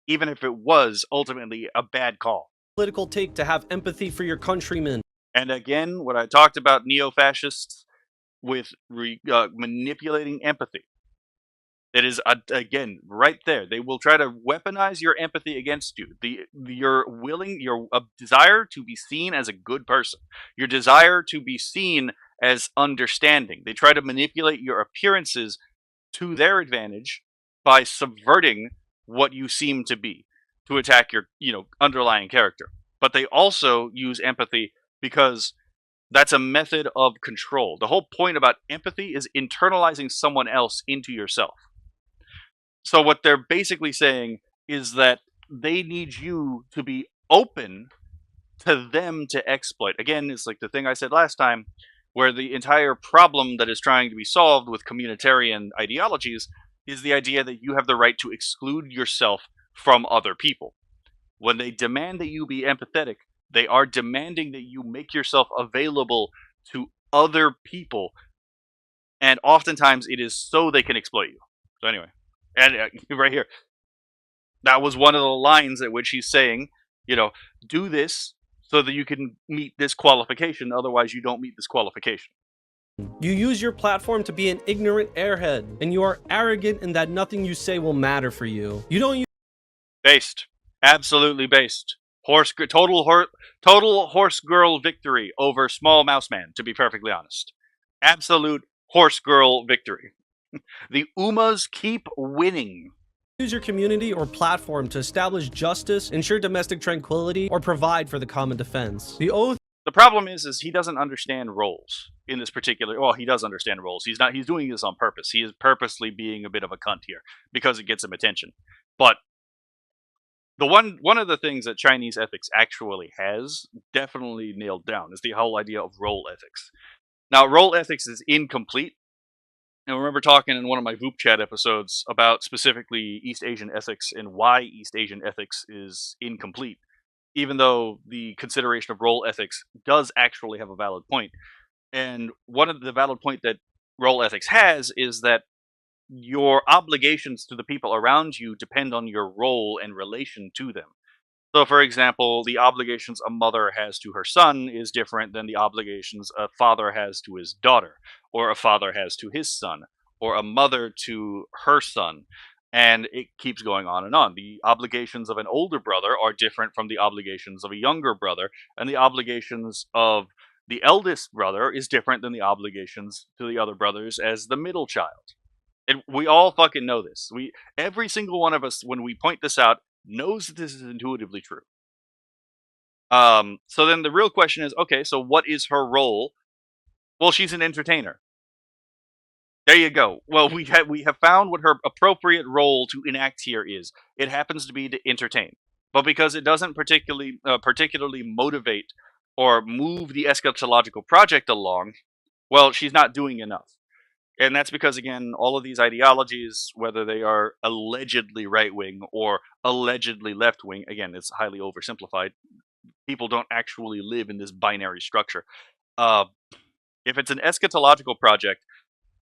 even if it was ultimately a bad call. political take to have empathy for your countrymen. And again, what I talked about neo-fascists with manipulating empathy. It is, again, right there. They will try to weaponize your empathy against you. Your desire to be seen as a good person. Your desire to be seen as understanding. They try to manipulate your appearances to their advantage by subverting what you seem to be to attack your, underlying character. But they also use empathy because that's a method of control. The whole point about empathy is internalizing someone else into yourself. So what they're basically saying is that they need you to be open to them to exploit. Again, it's like the thing I said last time, where the entire problem that is trying to be solved with communitarian ideologies is the idea that you have the right to exclude yourself from other people. When they demand that you be empathetic, they are demanding that you make yourself available to other people. And oftentimes it is so they can exploit you. So anyway. And right here, that was one of the lines at which he's saying, do this so that you can meet this qualification. Otherwise, you don't meet this qualification. You use your platform to be an ignorant airhead, and you are arrogant in that nothing you say will matter for you. You don't use... Based. Absolutely based. Total horse girl victory over small mouse man, to be perfectly honest. Absolute horse girl victory. The Umas keep winning. Use your community or platform to establish justice, ensure domestic tranquility, or provide for the common defense. The problem is he doesn't understand roles in this particular. Well, he does understand roles. He's doing this on purpose. He is purposely being a bit of a cunt here because it gets him attention. But one of the things that Chinese ethics actually has definitely nailed down is the whole idea of role ethics. Now, role ethics is incomplete. And I remember talking in one of my VOOP chat episodes about specifically East Asian ethics and why East Asian ethics is incomplete. even though the consideration of role ethics does actually have a valid point. And one of the valid point that role ethics has is that your obligations to the people around you depend on your role and relation to them. So, for example, the obligations a mother has to her son is different than the obligations a father has to his daughter, or a father has to his son, or a mother to her son. And it keeps going on and on. The obligations of an older brother are different from the obligations of a younger brother, and the obligations of the eldest brother is different than the obligations to the other brothers as the middle child. And we all fucking know this. Every single one of us, when we point this out, knows that this is intuitively true. So then the real question is, okay, so what is her role? Well, she's an entertainer. There you go. Well, we have found what her appropriate role to enact here is. It happens to be to entertain, but because it doesn't particularly motivate or move the eschatological project along, well, she's not doing enough. And that's because, again, all of these ideologies, whether they are allegedly right wing or allegedly left wing, again, it's highly oversimplified. People don't actually live in this binary structure. If it's an eschatological project,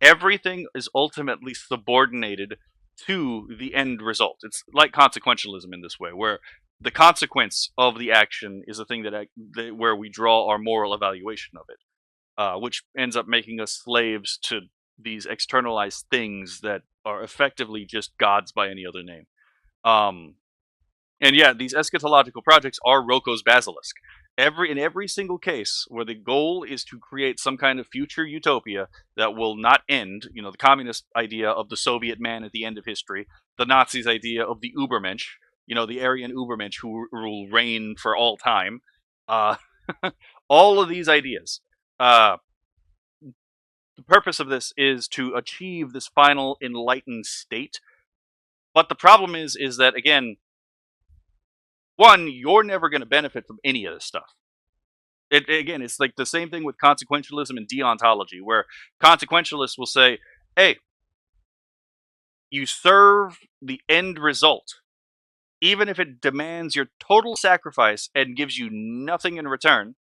everything is ultimately subordinated to the end result. It's like consequentialism in this way, where the consequence of the action is the thing where we draw our moral evaluation of it, which ends up making us slaves to these externalized things that are effectively just gods by any other name. And yeah, these eschatological projects are Rocco's basilisk. In every single case where the goal is to create some kind of future utopia that will not end, the communist idea of the Soviet man at the end of history, the Nazis' idea of the Übermensch, the Aryan Übermensch who will reign for all time, all of these ideas. The purpose of this is to achieve this final enlightened state. But the problem is that, again, one, you're never going to benefit from any of this stuff. Again, it's like the same thing with consequentialism and deontology, where consequentialists will say, hey, you serve the end result, even if it demands your total sacrifice and gives you nothing in return,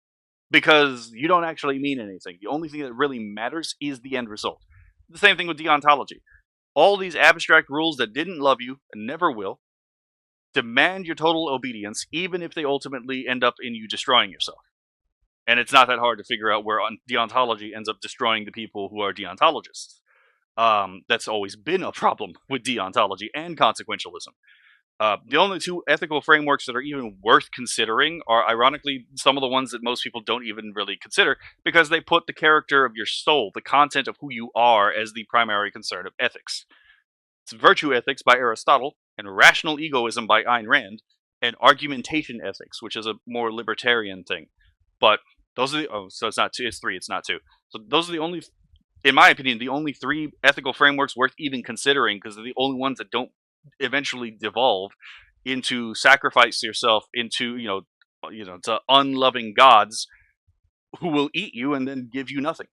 because you don't actually mean anything. The only thing that really matters is the end result. The same thing with deontology. All these abstract rules that didn't love you and never will demand your total obedience, even if they ultimately end up in you destroying yourself. And it's not that hard to figure out where deontology ends up destroying the people who are deontologists. That's always been a problem with deontology and consequentialism. The only two ethical frameworks that are even worth considering are, ironically, some of the ones that most people don't even really consider, because they put the character of your soul, the content of who you are, as the primary concern of ethics. It's virtue ethics by Aristotle, and rational egoism by Ayn Rand, and argumentation ethics, which is a more libertarian thing. But those are so it's not two, it's three, it's not two. So those are the only, in my opinion, the only three ethical frameworks worth even considering, because they're the only ones that don't eventually devolve into sacrifice yourself into, to unloving gods who will eat you and then give you nothing.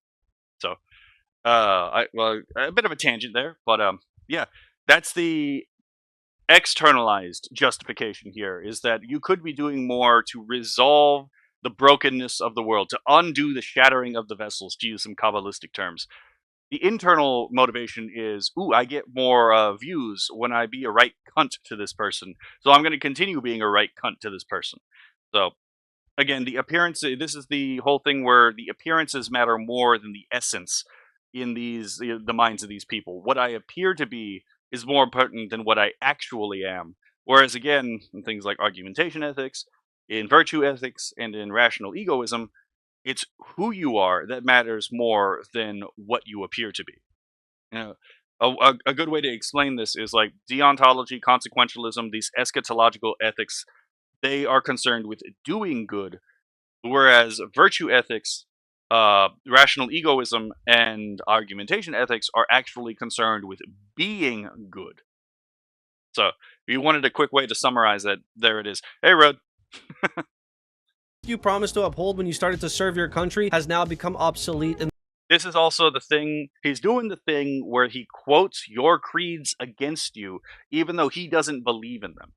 So, a bit of a tangent there, but yeah, that's the externalized justification here, is that you could be doing more to resolve the brokenness of the world, to undo the shattering of the vessels, to use some Kabbalistic terms. The internal motivation is, I get more views when I be a right cunt to this person, so I'm going to continue being a right cunt to this person. So, again, the appearance, this is the whole thing where the appearances matter more than the essence in the minds of these people. What I appear to be is more important than what I actually am. Whereas, again, in things like argumentation ethics, in virtue ethics, and in rational egoism, it's who you are that matters more than what you appear to be. A good way to explain this is like deontology, consequentialism, these eschatological ethics, they are concerned with doing good, whereas virtue ethics, rational egoism, and argumentation ethics are actually concerned with being good. So, if you wanted a quick way to summarize that, there it is. Hey, Rod. You promised to uphold when you started to serve your country has now become obsolete. And this is also the thing, he's doing the thing where he quotes your creeds against you, even though he doesn't believe in them.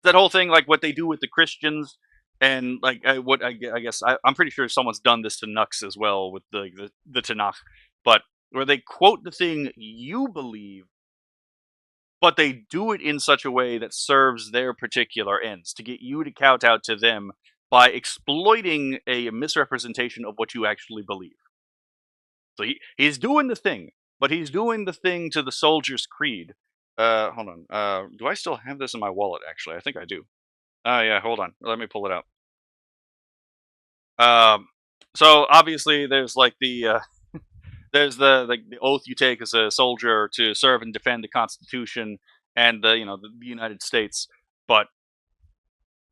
That whole thing, like what they do with the Christians, And like I guess I'm pretty sure someone's done this to Nux as well with the Tanakh, but where they quote the thing you believe, but they do it in such a way that serves their particular ends to get you to kowtow to them by exploiting a misrepresentation of what you actually believe. So he's doing the thing, but he's doing the thing to the soldier's creed. Hold on. Do I still have this in my wallet? Actually, I think I do. Yeah. Hold on. Let me pull it out. So obviously, there's like there's the oath you take as a soldier to serve and defend the Constitution and the United States, but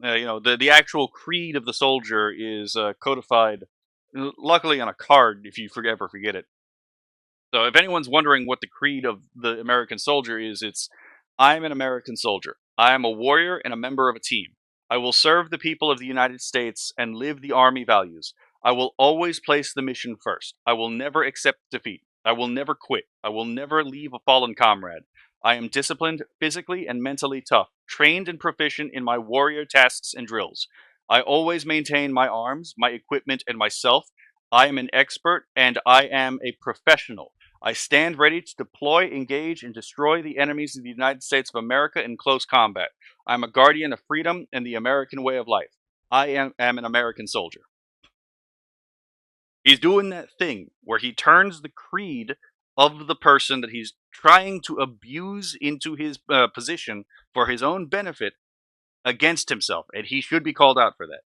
the actual creed of the soldier is codified, luckily on a card if you ever forget it. So if anyone's wondering what the creed of the American soldier is, it's I'm an American soldier. I am a warrior and a member of a team. I will serve the people of the United States and live the Army values. I will always place the mission first. I will never accept defeat. I will never quit. I will never leave a fallen comrade. I am disciplined, physically and mentally tough, trained and proficient in my warrior tasks and drills. I always maintain my arms, my equipment, and myself. I am an expert and I am a professional. I stand ready to deploy, engage, and destroy the enemies of the United States of America in close combat. I'm a guardian of freedom and the American way of life. I am an American soldier. He's doing that thing where he turns the creed of the person that he's trying to abuse into his position for his own benefit against himself, and he should be called out for that.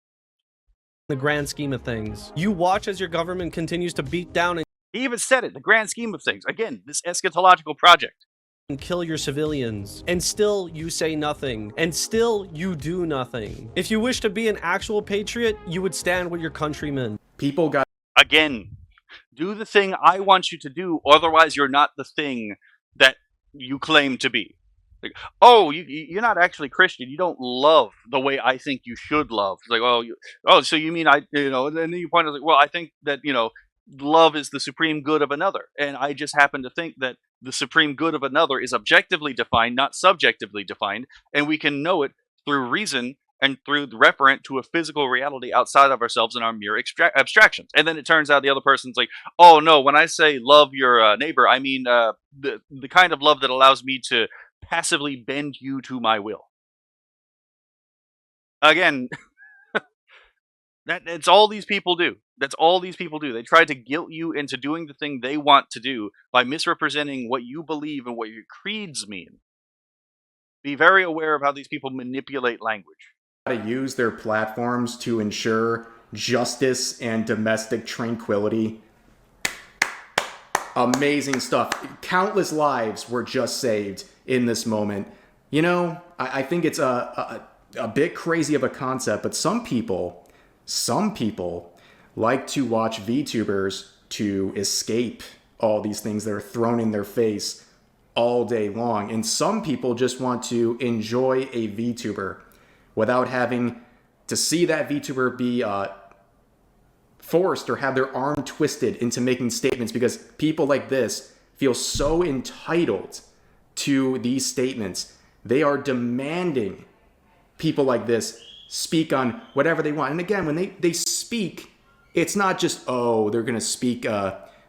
The grand scheme of things, you watch as your government continues to beat down He even said it, the grand scheme of things. Again, this eschatological project. and kill your civilians, and still you say nothing, and still you do nothing. If you wish to be an actual patriot, you would stand with your countrymen. People got Again, do the thing I want you to do, otherwise you're not the thing that you claim to be. Like, oh, you're not actually Christian. You don't love the way I think you should love. It's like, so you mean and then you point out like, well, I think that love is the supreme good of another, and I just happen to think that the supreme good of another is objectively defined, not subjectively defined, and we can know it through reason and through the referent to a physical reality outside of ourselves and our mere abstractions. And then it turns out the other person's like, oh no, when I say love your neighbor, I mean the kind of love that allows me to passively bend you to my will. Again, that's all these people do. That's all these people do. They try to guilt you into doing the thing they want to do by misrepresenting what you believe and what your creeds mean. Be very aware of how these people manipulate language. to use their platforms to ensure justice and domestic tranquility. Amazing stuff. Countless lives were just saved in this moment. You know, I think it's a bit crazy of a concept, but some people like to watch VTubers to escape all these things that are thrown in their face all day long. And some people just want to enjoy a VTuber without having to see that VTuber be forced or have their arm twisted into making statements, because people like this feel so entitled to these statements. They are demanding people like this speak on whatever they want. And again, when they speak, it's not just, oh, they're going to speak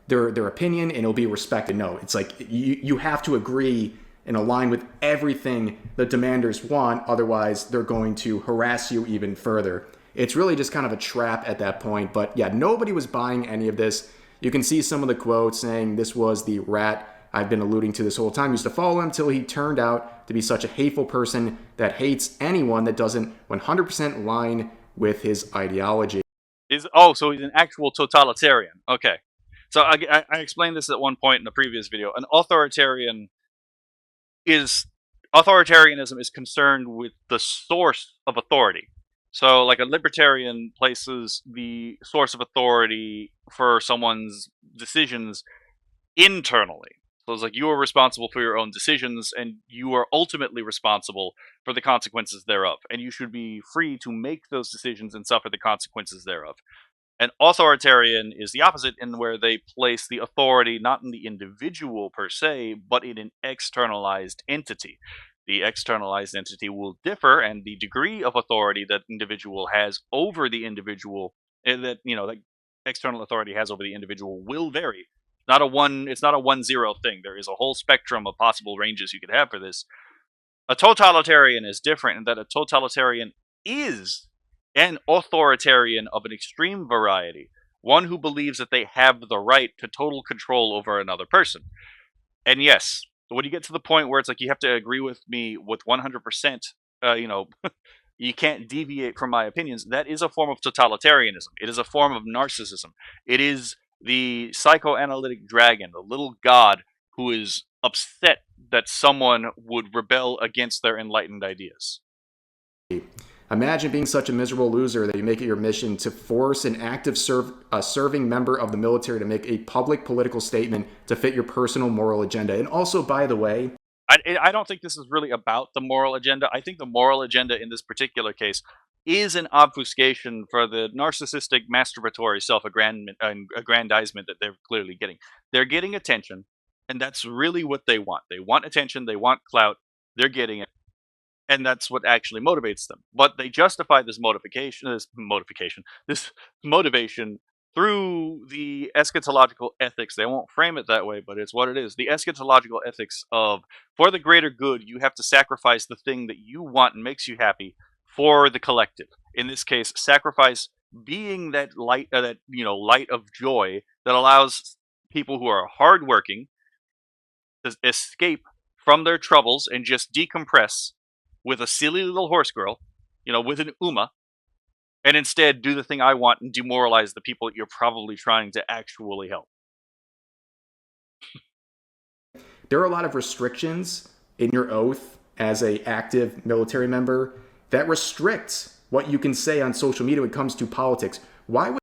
their opinion and it'll be respected. No, it's like you have to agree and align with everything the demanders want. Otherwise, they're going to harass you even further. It's really just kind of a trap at that point. But yeah, nobody was buying any of this. You can see some of the quotes saying this was the rat I've been alluding to this whole time. Used to follow him till he turned out to be such a hateful person that hates anyone that doesn't 100% line with his ideology. So he's an actual totalitarian. Okay. So I explained this at one point in a previous video. Authoritarianism is concerned with the source of authority. So like a libertarian places the source of authority for someone's decisions internally. So it's like you are responsible for your own decisions and you are ultimately responsible for the consequences thereof. And you should be free to make those decisions and suffer the consequences thereof. An authoritarian is the opposite, in where they place the authority not in the individual per se, but in an externalized entity. The externalized entity will differ, and the degree of authority that individual has over the individual, that that external authority has over the individual, will vary. It's not a 1-0 thing. There is a whole spectrum of possible ranges you could have for this. A totalitarian is different in that a totalitarian is an authoritarian of an extreme variety, one who believes that they have the right to total control over another person. And yes, when you get to the point where it's like you have to agree with me with 100%, you can't deviate from my opinions, that is a form of totalitarianism. It is a form of narcissism. It is the psychoanalytic dragon, the little god who is upset that someone would rebel against their enlightened ideas. Imagine being such a miserable loser that you make it your mission to force an active serving member of the military to make a public political statement to fit your personal moral agenda. And also, by the way, I don't think this is really about the moral agenda. I think the moral agenda in this particular case is an obfuscation for the narcissistic, masturbatory self-aggrandizement that they're clearly getting. They're getting attention, and that's really what they want. They want attention, they want clout, they're getting it, and that's what actually motivates them. But they justify this motivation through the eschatological ethics. They won't frame it that way, but it's what it is. The eschatological ethics of, for the greater good, you have to sacrifice the thing that you want and makes you happy for the collective. In this case, sacrifice being that light of joy that allows people who are hardworking to escape from their troubles and just decompress with a silly little horse girl, with an Uma, and instead do the thing I want and demoralize the people that you're probably trying to actually help. There are a lot of restrictions in your oath as an active military member that restricts what you can say on social media when it comes to politics. Why would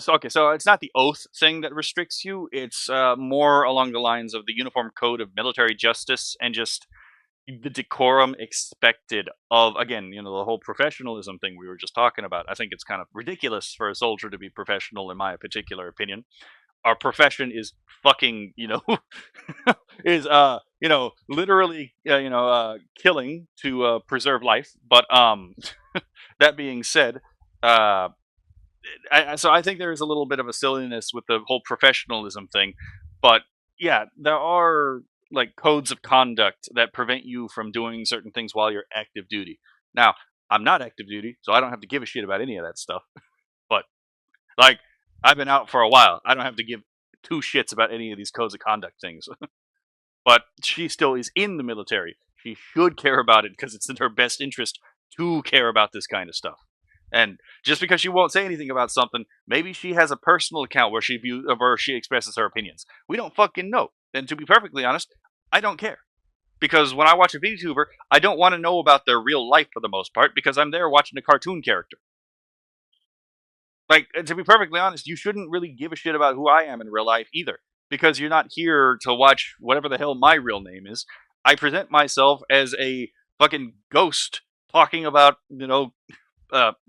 Okay, so it's not the oath thing that restricts you. It's more along the lines of the Uniform Code of Military Justice and just the decorum expected of, again, the whole professionalism thing we were just talking about. I think it's kind of ridiculous for a soldier to be professional, in my particular opinion. Our profession is fucking, is literally killing to preserve life. But that being said, so I think there is a little bit of a silliness with the whole professionalism thing. But yeah, there are like codes of conduct that prevent you from doing certain things while you're active duty. Now, I'm not active duty, so I don't have to give a shit about any of that stuff. But like, I've been out for a while. I don't have to give two shits about any of these codes of conduct things. But she still is in the military. She should care about it because it's in her best interest to care about this kind of stuff. And just because she won't say anything about something, maybe she has a personal account where she expresses her opinions. We don't fucking know. And to be perfectly honest, I don't care. Because when I watch a VTuber, I don't want to know about their real life for the most part, because I'm there watching a cartoon character. Like, to be perfectly honest, you shouldn't really give a shit about who I am in real life either. Because you're not here to watch whatever the hell my real name is. I present myself as a fucking ghost talking about,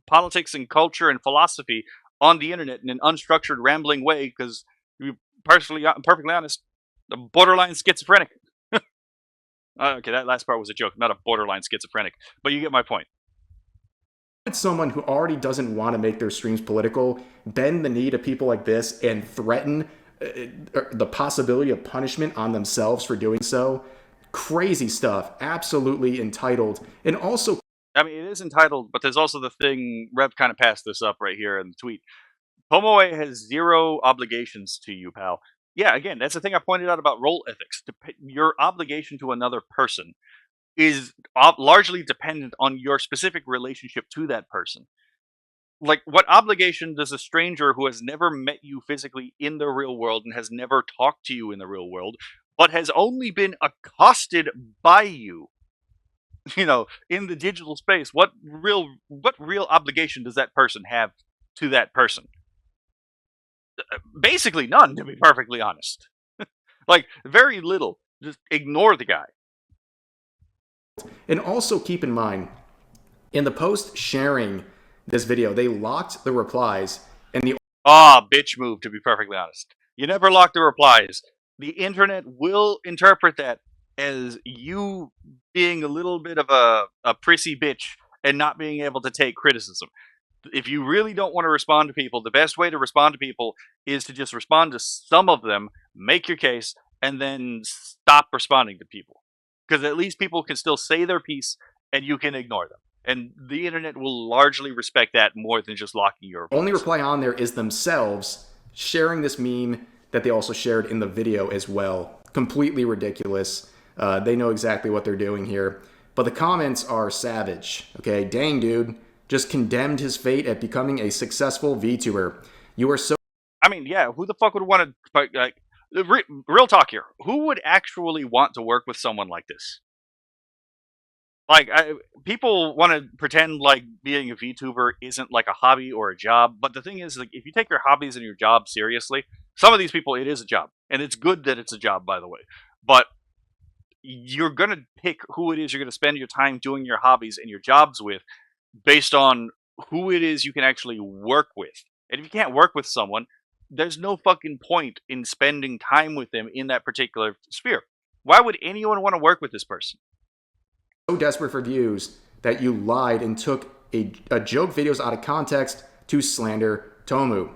politics and culture and philosophy on the internet in an unstructured, rambling way, because to be perfectly honest, I'm borderline schizophrenic. Okay, that last part was a joke, not a borderline schizophrenic, but you get my point. Someone who already doesn't want to make their streams political bend the knee to people like this and threaten the possibility of punishment on themselves for doing so? Crazy stuff. Absolutely entitled. And also, I mean, it is entitled, but there's also the thing, Rev kind of passed this up right here in the tweet. Tomoe has zero obligations to you, pal. Yeah, again, that's the thing I pointed out about role ethics. Your obligation to another person is largely dependent on your specific relationship to that person. Like, what obligation does a stranger who has never met you physically in the real world and has never talked to you in the real world, but has only been accosted by you, in the digital space, what real obligation does that person have to that person? Basically none, to be perfectly honest. Like, very little. Just ignore the guy. And also keep in mind, in the post sharing this video, they locked the replies and the bitch move, to be perfectly honest. You never lock the replies. The internet will interpret that as you being a little bit of a prissy bitch and not being able to take criticism. If you really don't want to respond to people, the best way to respond to people is to just respond to some of them, make your case, and then stop responding to people. Because at least people can still say their piece and you can ignore them. And the internet will largely respect that more than just locking your Only voice. reply on there is themselves sharing this meme that they also shared in the video as well. Completely ridiculous. They know exactly what they're doing here. But the comments are savage. Okay, dang dude, just condemned his fate at becoming a successful VTuber. You are so I mean, yeah, who the fuck would want to, like, real talk here, who would actually want to work with someone like this? Like, people want to pretend like being a VTuber isn't like a hobby or a job, but the thing is, like, if you take your hobbies and your job seriously, some of these people, it is a job, and it's good that it's a job, by the way. But you're gonna pick who it is you're gonna spend your time doing your hobbies and your jobs with, based on who it is you can actually work with. And if you can't work with someone, there's no fucking point in spending time with them in that particular sphere. Why would anyone want to work with this person? desperate for views that you lied and took a joke videos out of context to slander Tomoe.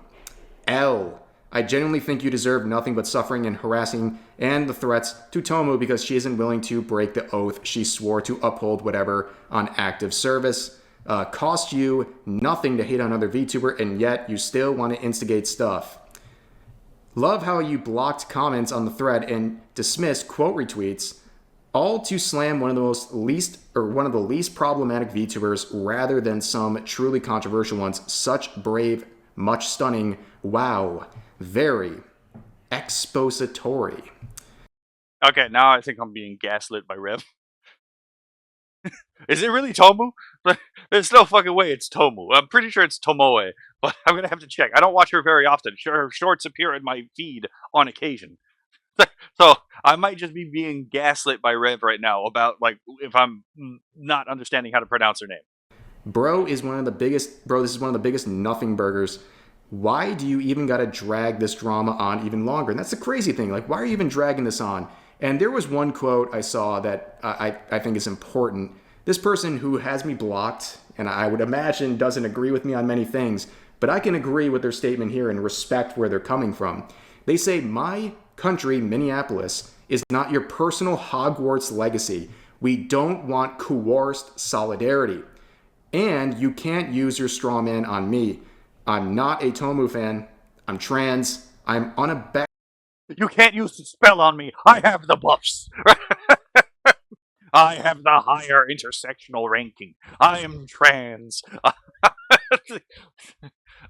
L. I genuinely think you deserve nothing but suffering and harassing and the threats to Tomoe because she isn't willing to break the oath she swore to uphold whatever on active service. Cost you nothing to hate on another VTuber and yet you still want to instigate stuff. Love how you blocked comments on the thread and dismissed quote retweets, all to slam one of the least problematic VTubers rather than some truly controversial ones. Such brave, much stunning. Wow, very expository. Okay, now I think I'm being gaslit by Rev. Is it really Tomu? There's no fucking way it's Tomu. I'm pretty sure it's Tomoe, but I'm gonna have to check. I don't watch her very often. Sure, her shorts appear in my feed on occasion. So I might just be being gaslit by Rev right now about, like, if I'm not understanding how to pronounce her name. Bro, this is one of the biggest nothing burgers. Why do you even gotta drag this drama on even longer? And that's the crazy thing. Like, why are you even dragging this on? And there was one quote I saw that I think is important. This person who has me blocked, and I would imagine doesn't agree with me on many things, but I can agree with their statement here and respect where they're coming from. They say, my country, Minneapolis, is not your personal Hogwarts legacy. We don't want coerced solidarity. And you can't use your straw man on me. I'm not a Tomoe fan. I'm trans. I'm unabashed. You can't use the spell on me. I have the buffs. I have the higher intersectional ranking. I am trans.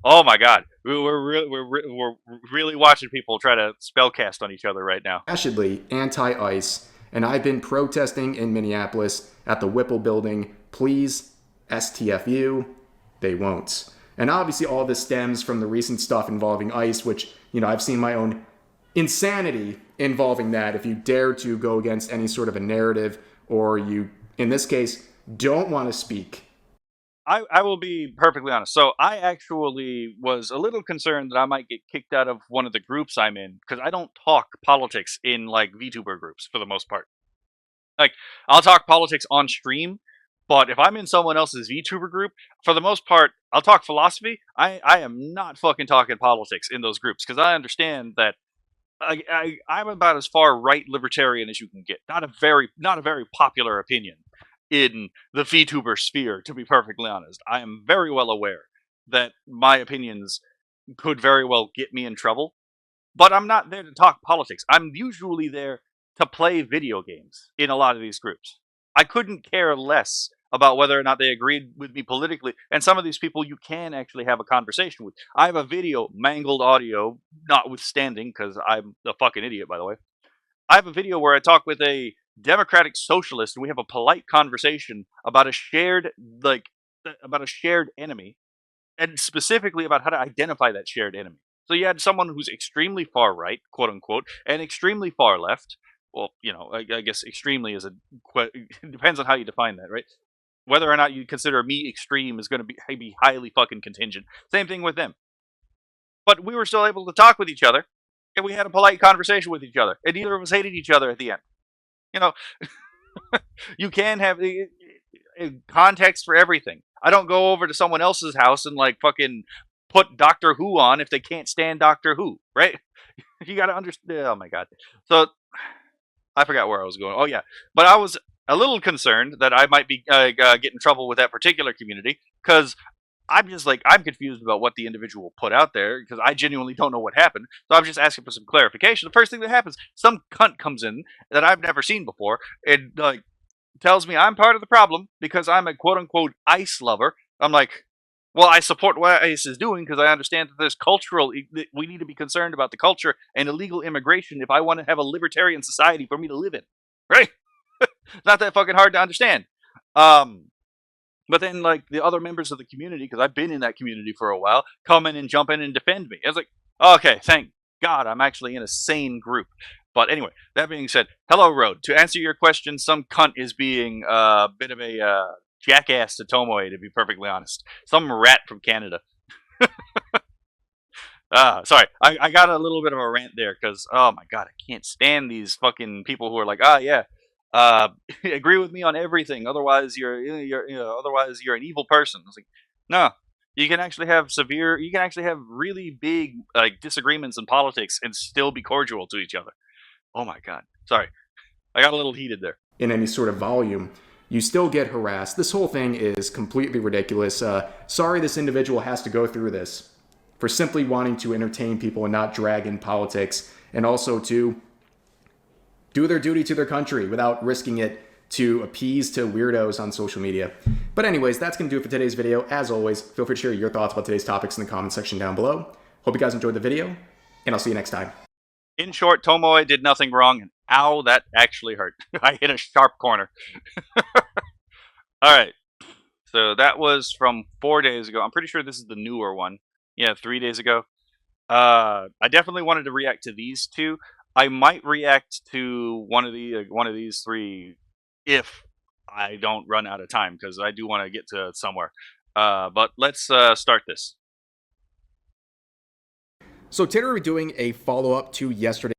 Oh my god, we're really watching people try to spellcast on each other right now. Unabashedly anti-ICE, and I've been protesting in Minneapolis at the Whipple building. Please, STFU, they won't. And obviously all this stems from the recent stuff involving ICE, which, I've seen my own insanity involving that. If you dare to go against any sort of a narrative, or you, in this case, don't want to speak. I will be perfectly honest. So I actually was a little concerned that I might get kicked out of one of the groups I'm in, because I don't talk politics in, like, VTuber groups for the most part. Like, I'll talk politics on stream, but if I'm in someone else's VTuber group, for the most part, I'll talk philosophy. I am not fucking talking politics in those groups, because I understand that I'm about as far right libertarian as you can get. Not a very popular opinion in the VTuber sphere, to be perfectly honest. I am very well aware that my opinions could very well get me in trouble, but I'm not there to talk politics. I'm usually there to play video games in a lot of these groups. I couldn't care less about whether or not they agreed with me politically, and some of these people you can actually have a conversation with. I have a video, mangled audio, notwithstanding, because I'm a fucking idiot, by the way. I have a video where I talk with a democratic socialist, and we have a polite conversation about a shared enemy, and specifically about how to identify that shared enemy. So you had someone who's extremely far right, quote unquote, and extremely far left. Well, I guess extremely is it depends on how you define that, right? Whether or not you consider me extreme is going to be highly fucking contingent. Same thing with them. But we were still able to talk with each other, and we had a polite conversation with each other, and neither of us hated each other at the end. You know, you can have context for everything. I don't go over to someone else's house and like fucking put Doctor Who on if they can't stand Doctor Who, right? You got to understand. Oh my god. So I forgot where I was going. Oh yeah, but I was a little concerned that I might be get in trouble with that particular community because I'm just like I'm confused about what the individual put out there because I genuinely don't know what happened. So I'm just asking for some clarification. The first thing that happens, some cunt comes in that I've never seen before and like tells me I'm part of the problem because I'm a quote unquote ICE lover. I'm like, well, I support what ICE is doing because I understand that there's cultural. We need to be concerned about the culture and illegal immigration if I want to have a libertarian society for me to live in, right? It's not that fucking hard to understand. But then, like the other members of the community, because I've been in that community for a while, come in and jump in and defend me. I was like, okay, thank God, I'm actually in a sane group. But anyway, that being said, hello, Road. To answer your question, some cunt is being a bit of a jackass to Tomoe, to be perfectly honest. Some rat from Canada. Sorry, I got a little bit of a rant there because, oh my god, I can't stand these fucking people who are like, yeah, agree with me on everything. Otherwise, otherwise you're an evil person. It's like, no, you can actually have really big like disagreements in politics and still be cordial to each other. Oh my god, sorry, I got a little heated there. In any sort of volume, you still get harassed. This whole thing is completely ridiculous. Sorry this individual has to go through this for simply wanting to entertain people and not drag in politics, and also to do their duty to their country without risking it to appease to weirdos on social media. But anyways, that's going to do it for today's video. As always, feel free to share your thoughts about today's topics in the comment section down below. Hope you guys enjoyed the video, and I'll see you next time. In short, Tomoe did nothing wrong, and ow, that actually hurt. I hit a sharp corner. Alright, so that was from 4 days ago. I'm pretty sure this is the newer one. Yeah, 3 days ago. I definitely wanted to react to these two. I might react to one of these three if I don't run out of time, because I do want to get to somewhere. But let's start this. So today we're doing a follow-up to yesterday's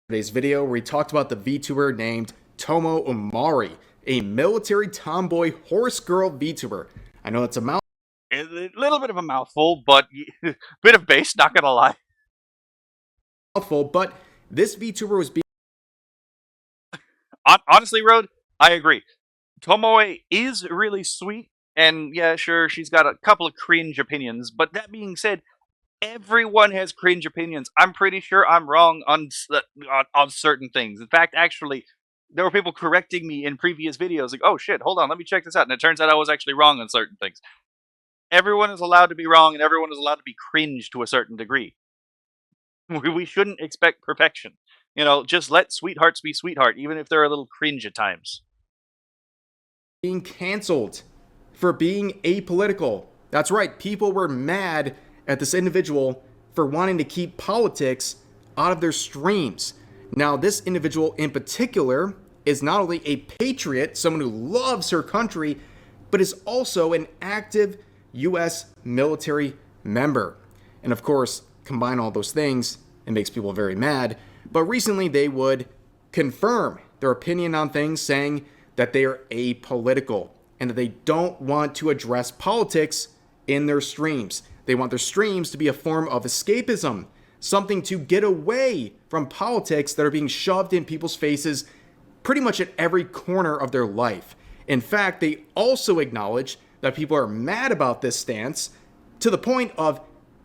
video where we talked about the VTuber named Tomoe Omari, a military tomboy horse girl VTuber. I know that's a little bit of a mouthful, but bit of bass, not gonna lie. Mouthful, but this VTuber was being... Honestly, Road, I agree. Tomoe is really sweet, and yeah, sure, she's got a couple of cringe opinions, but that being said, everyone has cringe opinions. I'm pretty sure I'm wrong on certain things. In fact, actually, there were people correcting me in previous videos, like, oh shit, hold on, let me check this out, and it turns out I was actually wrong on certain things. Everyone is allowed to be wrong, and everyone is allowed to be cringe to a certain degree. We shouldn't expect perfection. You know, just let sweethearts be sweetheart, even if they're a little cringe at times. Being canceled for being apolitical. That's right, people were mad at this individual for wanting to keep politics out of their streams. Now, this individual in particular is not only a patriot, someone who loves her country, but is also an active U.S. military member. And of course, combine all those things, it makes people very mad. But recently they would confirm their opinion on things, saying that they are apolitical and that they don't want to address politics in their streams. They want their streams to be a form of escapism, something to get away from politics that are being shoved in people's faces pretty much at every corner of their life. In fact, they also acknowledge that people are mad about this stance to the point of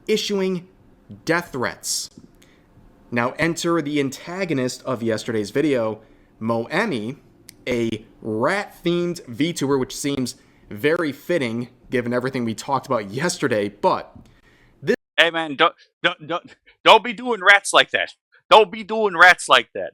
issuing death threats. Now enter the antagonist of yesterday's video, Moemi, a rat-themed VTuber, which seems very fitting given everything we talked about yesterday, but this... Hey man, don't be doing rats like that. Don't be doing rats like that.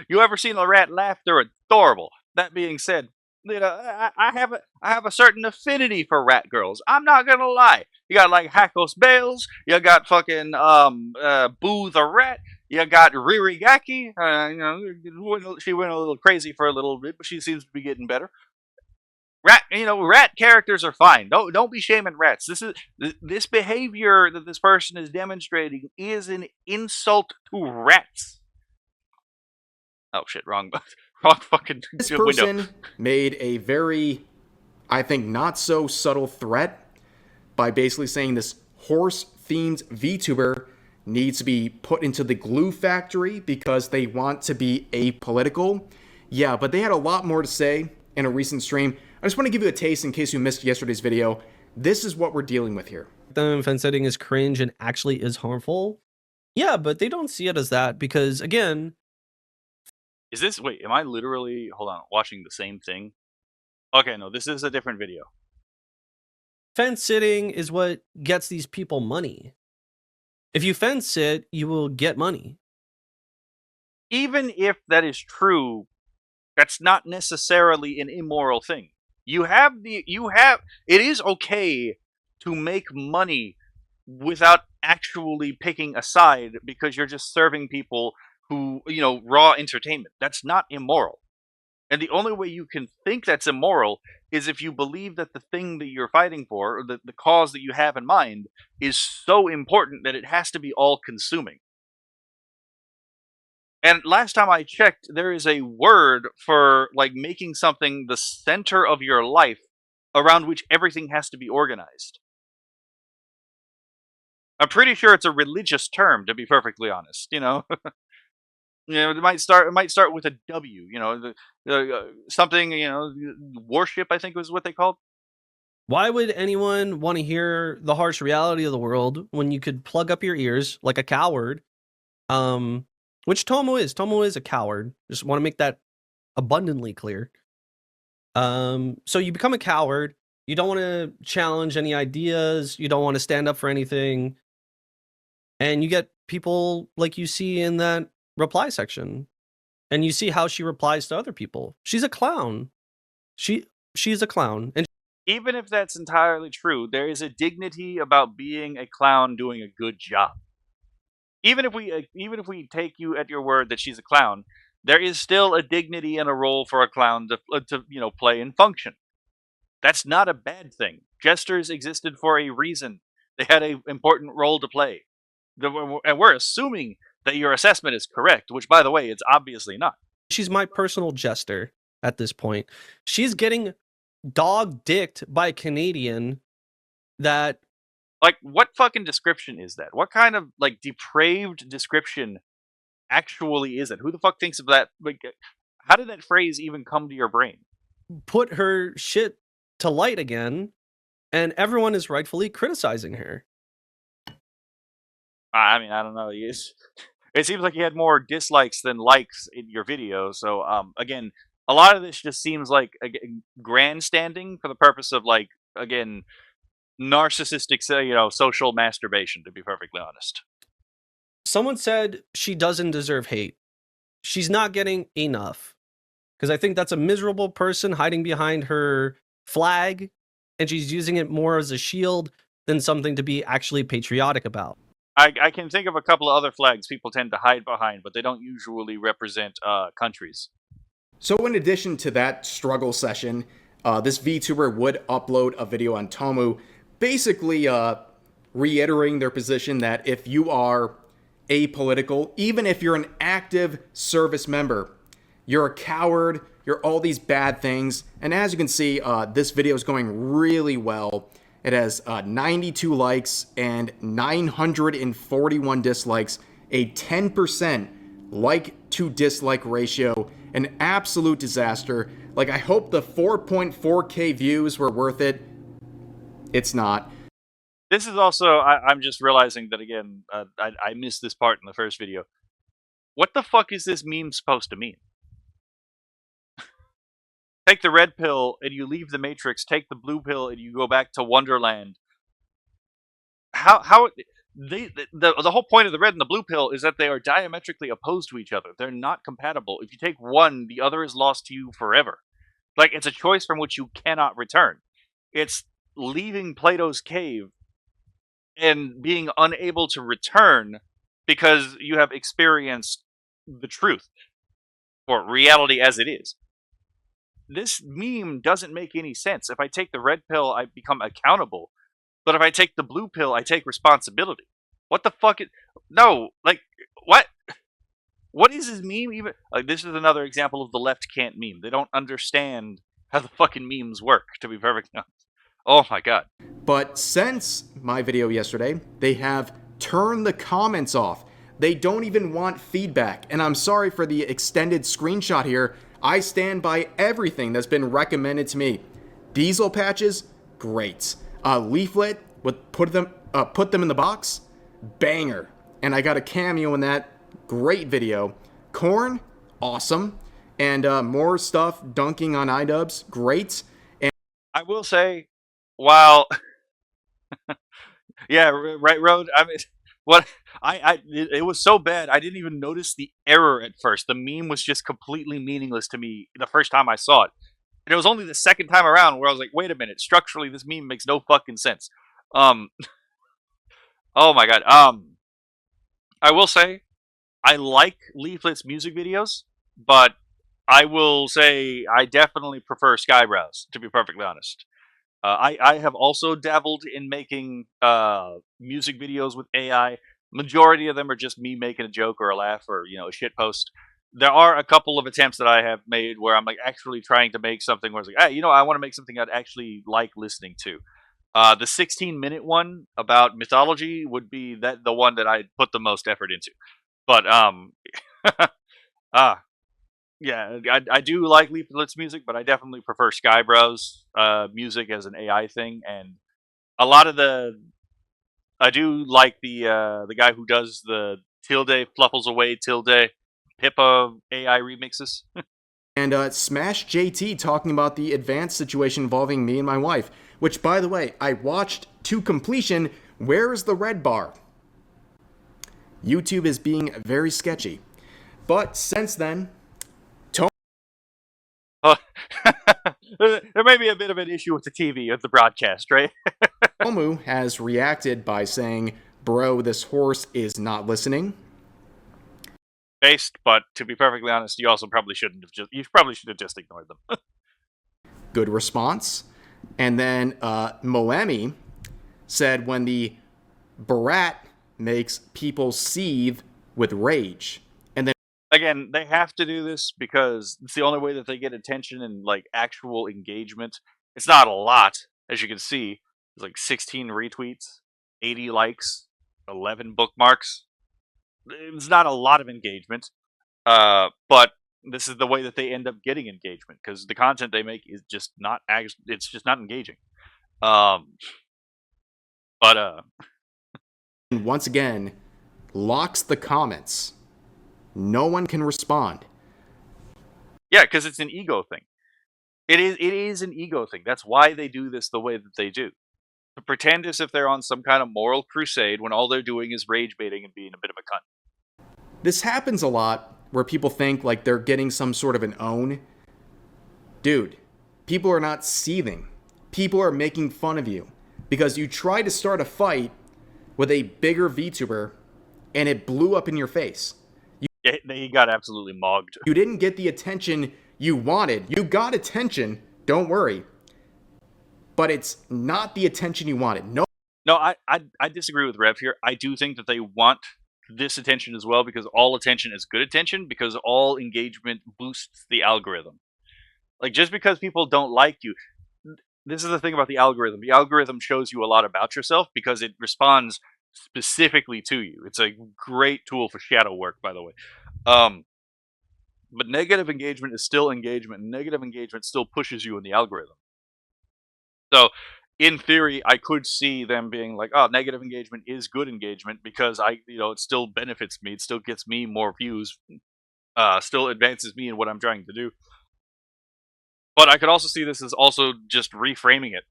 You ever seen a rat laugh? They're adorable. That being said, you know, I have a certain affinity for rat girls. I'm not gonna lie. You got like Hakos Bales, you got fucking Boo the Rat, you got Ririgaki. You know, she went a little crazy for a little bit, but she seems to be getting better. Rat characters are fine. Don't be shaming rats. This behavior that this person is demonstrating is an insult to rats. Oh shit, wrong, wrong fucking This window. person made a very, I think, not so subtle threat by basically saying this horse-themed VTuber needs to be put into the glue factory because they want to be apolitical. Yeah, but they had a lot more to say in a recent stream. I just want to give you a taste in case you missed yesterday's video. This is what we're dealing with here. Them fence sitting is cringe and actually is harmful. Yeah, but they don't see it as that because, again, Is this, wait, am I literally, hold on, watching the same thing? Okay, no, this is a different video. fence sitting is what gets these people money. If you fence sit, you will get money. Even if that is true, that's not necessarily an immoral thing. It is okay to make money without actually picking a side because you're just serving people who, raw entertainment. That's not immoral. And the only way you can think that's immoral is if you believe that the thing that you're fighting for, or the cause that you have in mind, is so important that it has to be all-consuming. And last time I checked, there is a word for, like, making something the center of your life around which everything has to be organized. I'm pretty sure it's a religious term, to be perfectly honest, it might start with a W, something, worship, I think was what they called. Why would anyone want to hear the harsh reality of the world when you could plug up your ears like a coward? Which Tomoe is. Tomoe is a coward. Just want to make that abundantly clear. So you become a coward. You don't want to challenge any ideas. You don't want to stand up for anything. And you get people like you see in that reply section. And you see how she replies to other people. She's a clown. She's a clown. And Even if that's entirely true, there is a dignity about being a clown doing a good job. Even if we take you at your word that she's a clown, there is still a dignity and a role for a clown to play and function. That's not a bad thing. Jesters existed for a reason. They had an important role to play. And we're assuming that your assessment is correct, which, by the way, it's obviously not. she's my personal jester at this point. She's getting dog-dicked by a Canadian that... Like, what fucking description is that? What kind of, like, depraved description actually is it? Who the fuck thinks of that? Like, how did that phrase even come to your brain? put her shit to light again, and everyone is rightfully criticizing her. I mean, I don't know. It seems like you had more dislikes than likes in your video. So, again, a lot of this just seems like grandstanding for the purpose of, like, again, narcissistic, social masturbation. To be perfectly honest. Someone said she doesn't deserve hate. She's not getting enough. Because I think that's a miserable person hiding behind her flag, and she's using it more as a shield than something to be actually patriotic about. I can think of a couple of other flags people tend to hide behind, but they don't usually represent countries. So in addition to that struggle session, this VTuber would upload a video on Tomoe, basically reiterating their position that if you are apolitical, even if you're an active service member, you're a coward, you're all these bad things. And as you can see, this video is going really well. It has 92 likes and 941 dislikes, a 10% like to dislike ratio, an absolute disaster. Like, I hope the 4.4K views were worth it. It's not. This is also, I'm just realizing that, again, I missed this part in the first video. What the fuck is this meme supposed to mean? Take the red pill and you leave the Matrix. Take the blue pill and you go back to Wonderland. How the whole point of the red and the blue pill is that they are diametrically opposed to each other. They're not compatible. If you take one, the other is lost to you forever. Like, it's a choice from which you cannot return. It's leaving Plato's cave and being unable to return because you have experienced the truth, or reality as it is. This meme doesn't make any sense. If I take the red pill, I become accountable. But if I take the blue pill, I take responsibility. What the fuck is... No, like, what? What is his meme even? Like, this is another example of the left can't meme. They don't understand how the fucking memes work, to be perfectly honest. Oh my god. But since my video yesterday, they have turned the comments off. They don't even want feedback. And I'm sorry for the extended screenshot here. I stand by everything that's been recommended to me. Diesel patches, great. Leaflet with put them in the box, banger. And I got a cameo in that, great video. Corn, awesome. And more stuff dunking on iDubbbz, great. I will say, while yeah, right road. I mean, what it was so bad I didn't even notice the error at first. The meme was just completely meaningless to me the first time I saw it. And it was only the second time around where I was like, wait a minute, structurally this meme makes no fucking sense. Um oh my god. I will say I like Leaflet's music videos, but I will say I definitely prefer Skybrows, to be perfectly honest. I have also dabbled in making music videos with AI. Majority of them are just me making a joke or a laugh or a shit post. There are a couple of attempts that I have made where I'm like actually trying to make something where it's like, hey, I want to make something I'd actually like listening to. The 16-minute one about mythology would be the one that I put the most effort into. But ah, yeah, I do like Leaflet's music, but I definitely prefer Skybrow's music as an AI thing, and a lot of I do like the guy who does the Tilde Fluffles Away Tilde Pippa AI remixes. And Smash JT talking about the advanced situation involving me and my wife, which, by the way, I watched to completion. Where is the red bar? YouTube is being very sketchy. But since then, Oh, there may be a bit of an issue with the TV of the broadcast, right? Tomoe has reacted by saying, bro, this horse is not listening. Based, but to be perfectly honest, you also probably shouldn't have you probably should have just ignored them. Good response. And then Moemi said when the Barat makes people seethe with rage. And then Again, they have to do this because it's the only way that they get attention and like actual engagement. It's not a lot, as you can see. It's like 16 retweets, 80 likes, 11 bookmarks. It's not a lot of engagement, but this is the way that they end up getting engagement because the content they make is just not. It's just not engaging. But once again, locks the comments. No one can respond. yeah, because it's an ego thing. It is an ego thing. That's why they do this the way that they do. To pretend as if they're on some kind of moral crusade when all they're doing is rage baiting and being a bit of a cunt. This happens a lot where people think like they're getting some sort of an own. Dude, people are not seething. People are making fun of you because you tried to start a fight with a bigger VTuber and it blew up in your face. Yeah, he got absolutely mogged. You didn't get the attention you wanted. You got attention, don't worry. But it's not the attention you wanted. No, I disagree with Rev here. I do think that they want this attention as well because all attention is good attention because all engagement boosts the algorithm. Like, just because people don't like you, this is the thing about the algorithm. The algorithm shows you a lot about yourself because it responds specifically to you. It's a great tool for shadow work, by the way. But negative engagement is still engagement, and negative engagement still pushes you in the algorithm. So, in theory, I could see them being like, "Oh, negative engagement is good engagement because it still benefits me. It still gets me more views. Still advances me in what I'm trying to do." But I could also see this as also just reframing it.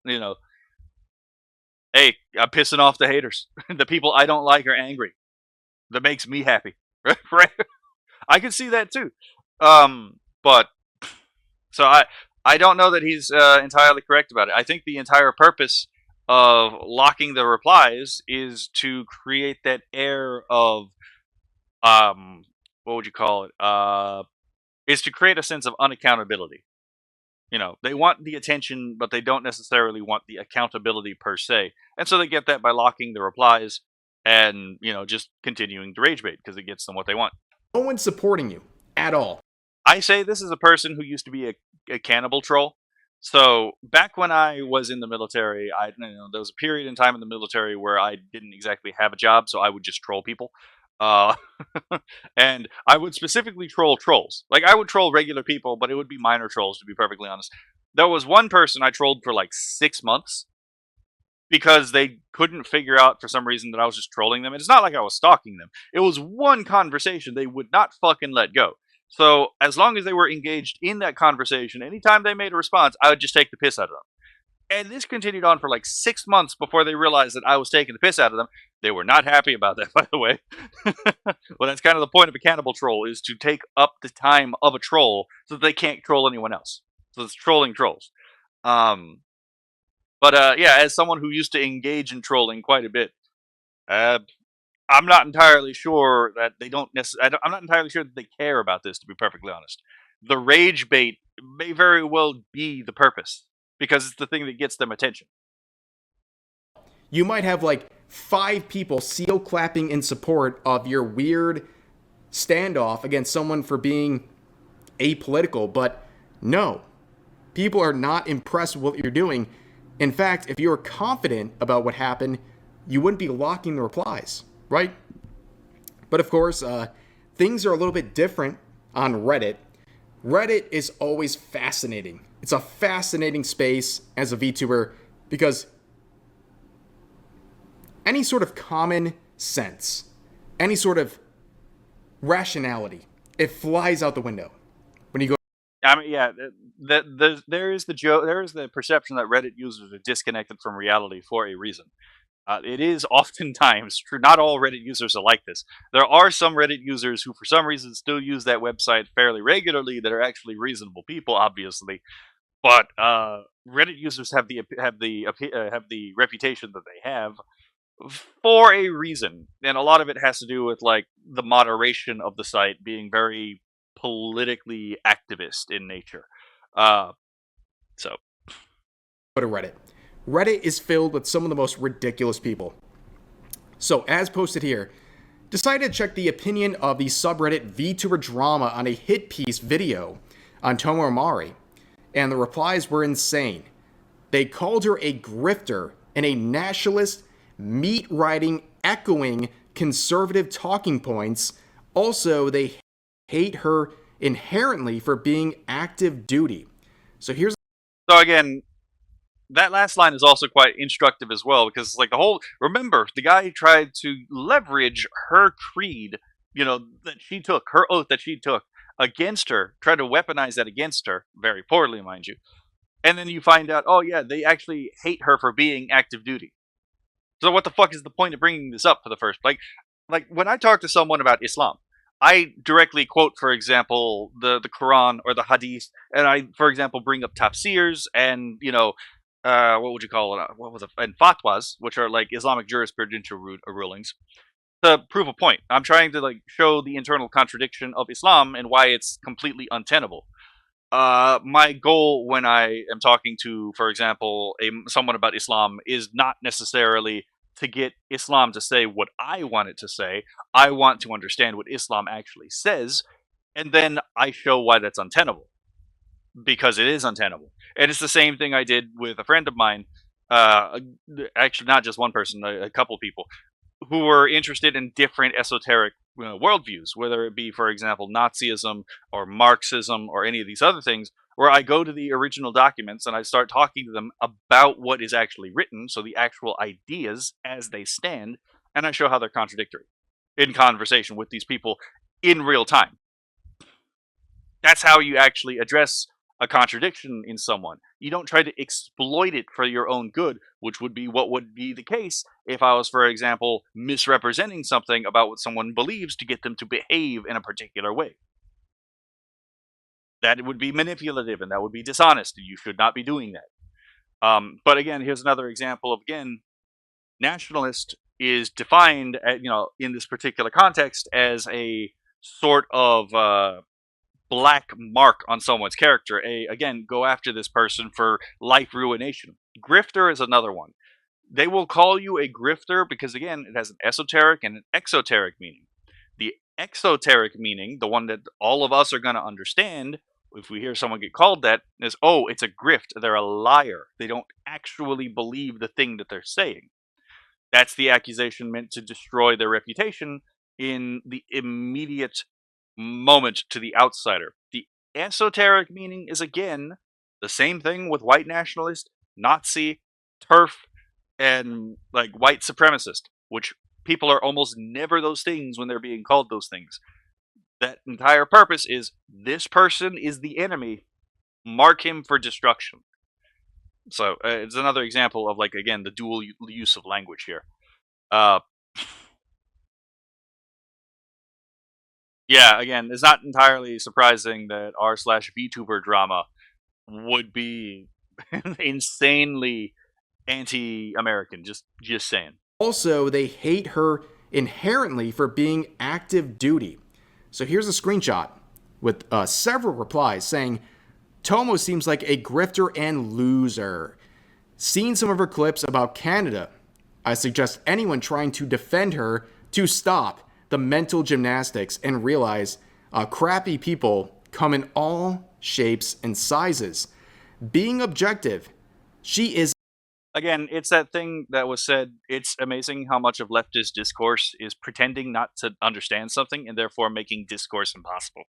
Hey, I'm pissing off the haters. The people I don't like are angry. That makes me happy, right? I could see that too. But so I don't know that he's entirely correct about it. I think the entire purpose of locking the replies is to create that air of what would you call it? Is to create a sense of unaccountability. They want the attention, but they don't necessarily want the accountability per se. And so they get that by locking the replies and, just continuing to rage bait because it gets them what they want. No one's supporting you at all. I say this is a person who used to be a cannibal troll. So back when I was in the military, there was a period in time in the military where I didn't exactly have a job, so I would just troll people. Uh, and I would specifically troll trolls. Like I would troll regular people, but it would be minor trolls, to be perfectly honest. There was one person I trolled for like 6 months because they couldn't figure out for some reason that I was just trolling them. And it's not like I was stalking them. It was one conversation they would not fucking let go. So as long as they were engaged in that conversation, anytime they made a response, I would just take the piss out of them. And this continued on for like 6 months before they realized that I was taking the piss out of them. They were not happy about that, by the way. Well, that's kind of the point of a cannibal troll, is to take up the time of a troll so that they can't troll anyone else. So it's trolling trolls. Yeah, as someone who used to engage in trolling quite a bit, I'm not entirely sure that they don't necessarily. I'm not entirely sure that they care about this, to be perfectly honest. The rage bait may very well be the purpose because it's the thing that gets them attention. You might have like 5 people seal clapping in support of your weird standoff against someone for being apolitical, but no, people are not impressed with what you're doing. In fact, if you were confident about what happened, you wouldn't be locking the replies, right? But of course, things are a little bit different on Reddit. Reddit is always fascinating. It's a fascinating space as a VTuber because any sort of common sense, any sort of rationality, it flies out the window when you go. I mean, yeah, there is the perception that Reddit users are disconnected from reality for a reason. It is oftentimes true. Not all Reddit users are like this. There are some Reddit users who, for some reason, still use that website fairly regularly that are actually reasonable people, obviously. But Reddit users have the reputation that they have for a reason, and a lot of it has to do with like the moderation of the site being very politically activist in nature. So Go to Reddit. Reddit is filled with some of the most ridiculous people. So, as posted here, decided to check the opinion of the subreddit VTuber drama on a hit piece video on Tomoe, and the replies were insane. They called her a grifter and a nationalist, meat-riding, echoing conservative talking points. Also, they hate her inherently for being active duty. So again, that last line is also quite instructive as well, because like remember, the guy tried to leverage her creed, that she took, her oath that she took against her, tried to weaponize that against her, very poorly, mind you. And then you find out, oh yeah, they actually hate her for being active duty. So what the fuck is the point of bringing this up for the first? Like when I talk to someone about Islam, I directly quote, for example, the Quran or the Hadith, and I, for example, bring up tafsirs and what would you call it? What was it? And fatwas, which are like Islamic jurisprudential rulings, to prove a point. I'm trying to like show the internal contradiction of Islam and why it's completely untenable. My goal when I am talking to, for example, someone about Islam is not necessarily to get Islam to say what I want it to say. I want to understand what Islam actually says, and then I show why that's untenable. Because it is untenable. And it's the same thing I did with a friend of mine, actually not just one person, a couple people, who were interested in different esoteric worldviews, whether it be, for example, Nazism or Marxism or any of these other things, where I go to the original documents and I start talking to them about what is actually written, so the actual ideas as they stand, and I show how they're contradictory in conversation with these people in real time. That's how you actually address a contradiction in someone. You don't try to exploit it for your own good, which would be what would be the case if I was, for example, misrepresenting something about what someone believes to get them to behave in a particular way. That would be manipulative and that would be dishonest, and you should not be doing that. But again, here's another example of, again, nationalist is defined, in this particular context as a sort of black mark on someone's character. Again, go after this person for life ruination. Grifter is another one. They will call you a grifter because, again, it has an esoteric and an exoteric meaning. The exoteric meaning, the one that all of us are going to understand if we hear someone get called that, is, oh, it's a grift. They're a liar. They don't actually believe the thing that they're saying. That's the accusation meant to destroy their reputation in the immediate moment to the outsider. The esoteric meaning is, again, the same thing with white nationalist, Nazi, TERF, and like white supremacist, which people are almost never those things when they're being called those things. That entire purpose is, this person is the enemy, mark him for destruction. So it's another example of, like, again, the dual use of language here. Yeah, again, it's not entirely surprising that r/vtuber drama would be insanely anti-American. Just saying. Also, they hate her inherently for being active duty. So here's a screenshot with several replies saying, Tomoe seems like a grifter and loser. Seen some of her clips about Canada. I suggest anyone trying to defend her to stop the mental gymnastics and realize crappy people come in all shapes and sizes. Being objective, she is. Again, it's that thing that was said, it's amazing how much of leftist discourse is pretending not to understand something and therefore making discourse impossible.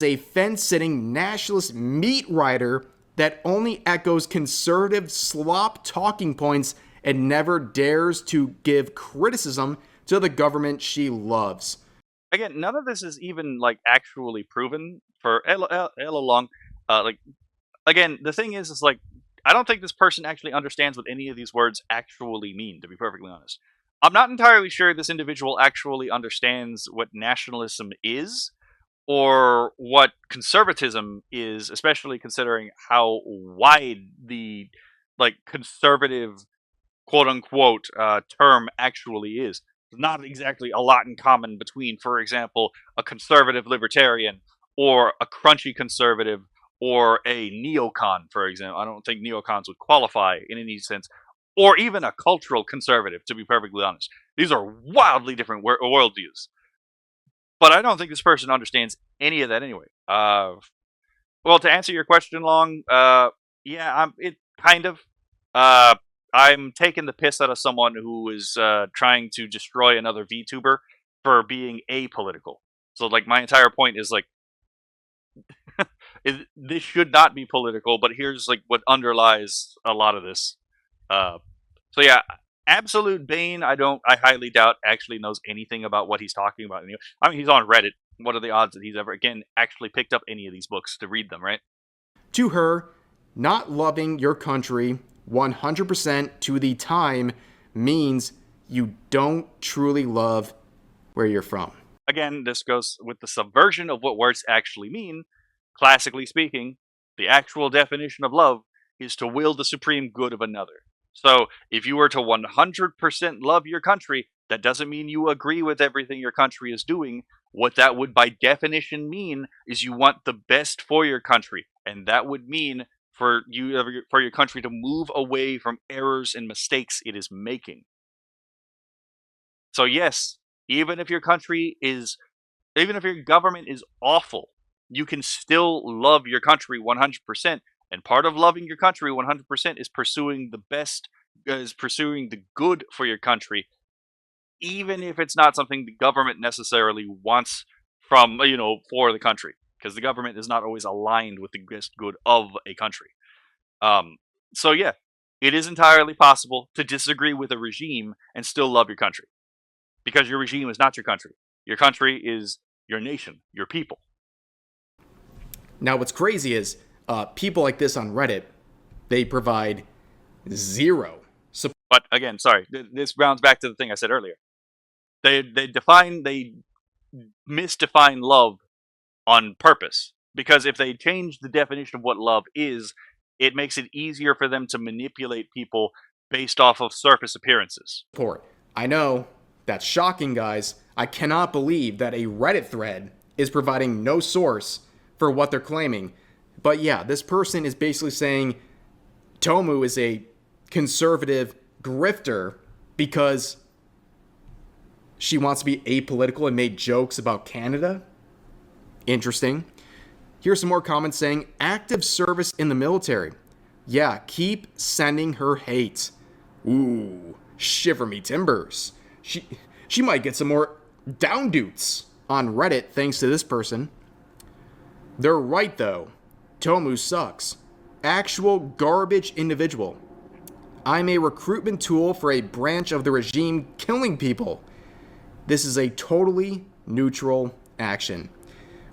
A fence-sitting nationalist meat rider that only echoes conservative slop talking points and never dares to give criticism to the government she loves. Again, none of this is even, like, actually proven for hella long. Like, again, the thing is like, I don't think this person actually understands what any of these words actually mean, to be perfectly honest. I'm not entirely sure this individual actually understands what nationalism is, or what conservatism is, especially considering how wide the, like, conservative quote-unquote term actually is. There's not exactly a lot in common between, for example, a conservative libertarian or a crunchy conservative or a neocon, for example. I don't think neocons would qualify in any sense, or even a cultural conservative, to be perfectly honest. These are wildly different worldviews. But I don't think this person understands any of that anyway. Well, to answer your question, Long, yeah, it kind of. I'm taking the piss out of someone who is trying to destroy another VTuber for being apolitical. So, like, my entire point is, like, this should not be political, but here's, like, what underlies a lot of this. So yeah, Absolute Bane, I highly doubt actually knows anything about what he's talking about. I mean, he's on Reddit. What are the odds that he's ever, again, actually picked up any of these books to read them, right? To her, not loving your country 100% to the time means you don't truly love where you're from. Again, this goes with the subversion of what words actually mean. Classically speaking, the actual definition of love is to will the supreme good of another. So, if you were to 100% love your country, that doesn't mean you agree with everything your country is doing. What that would by definition mean is you want the best for your country. And that would mean for your country to move away from errors and mistakes it is making. So yes, even if your government is awful, you can still love your country 100%. And part of loving your country 100% is pursuing the good for your country, even if it's not something the government necessarily wants from, for the country, because the government is not always aligned with the best good of a country. So yeah, it is entirely possible to disagree with a regime and still love your country, because your regime is not your country. Your country is your nation, your people. Now, what's crazy is people like this on Reddit, they provide zero support. But again, sorry, this rounds back to the thing I said earlier. They misdefine love on purpose, because if they change the definition of what love is, it makes it easier for them to manipulate people based off of surface appearances. I know, that's shocking, guys. I cannot believe that a Reddit thread is providing no source for what they're claiming. But yeah, this person is basically saying Tomoe is a conservative grifter because She wants to be apolitical and made jokes about Canada. Interesting. Here's some more comments saying active service in the military. Yeah, keep sending her hate. Ooh, shiver me timbers. She might get some more down dutes on Reddit thanks to this person. They're right though. Tomoe sucks. Actual garbage individual. I'm a recruitment tool for a branch of the regime killing people. This is a totally neutral action.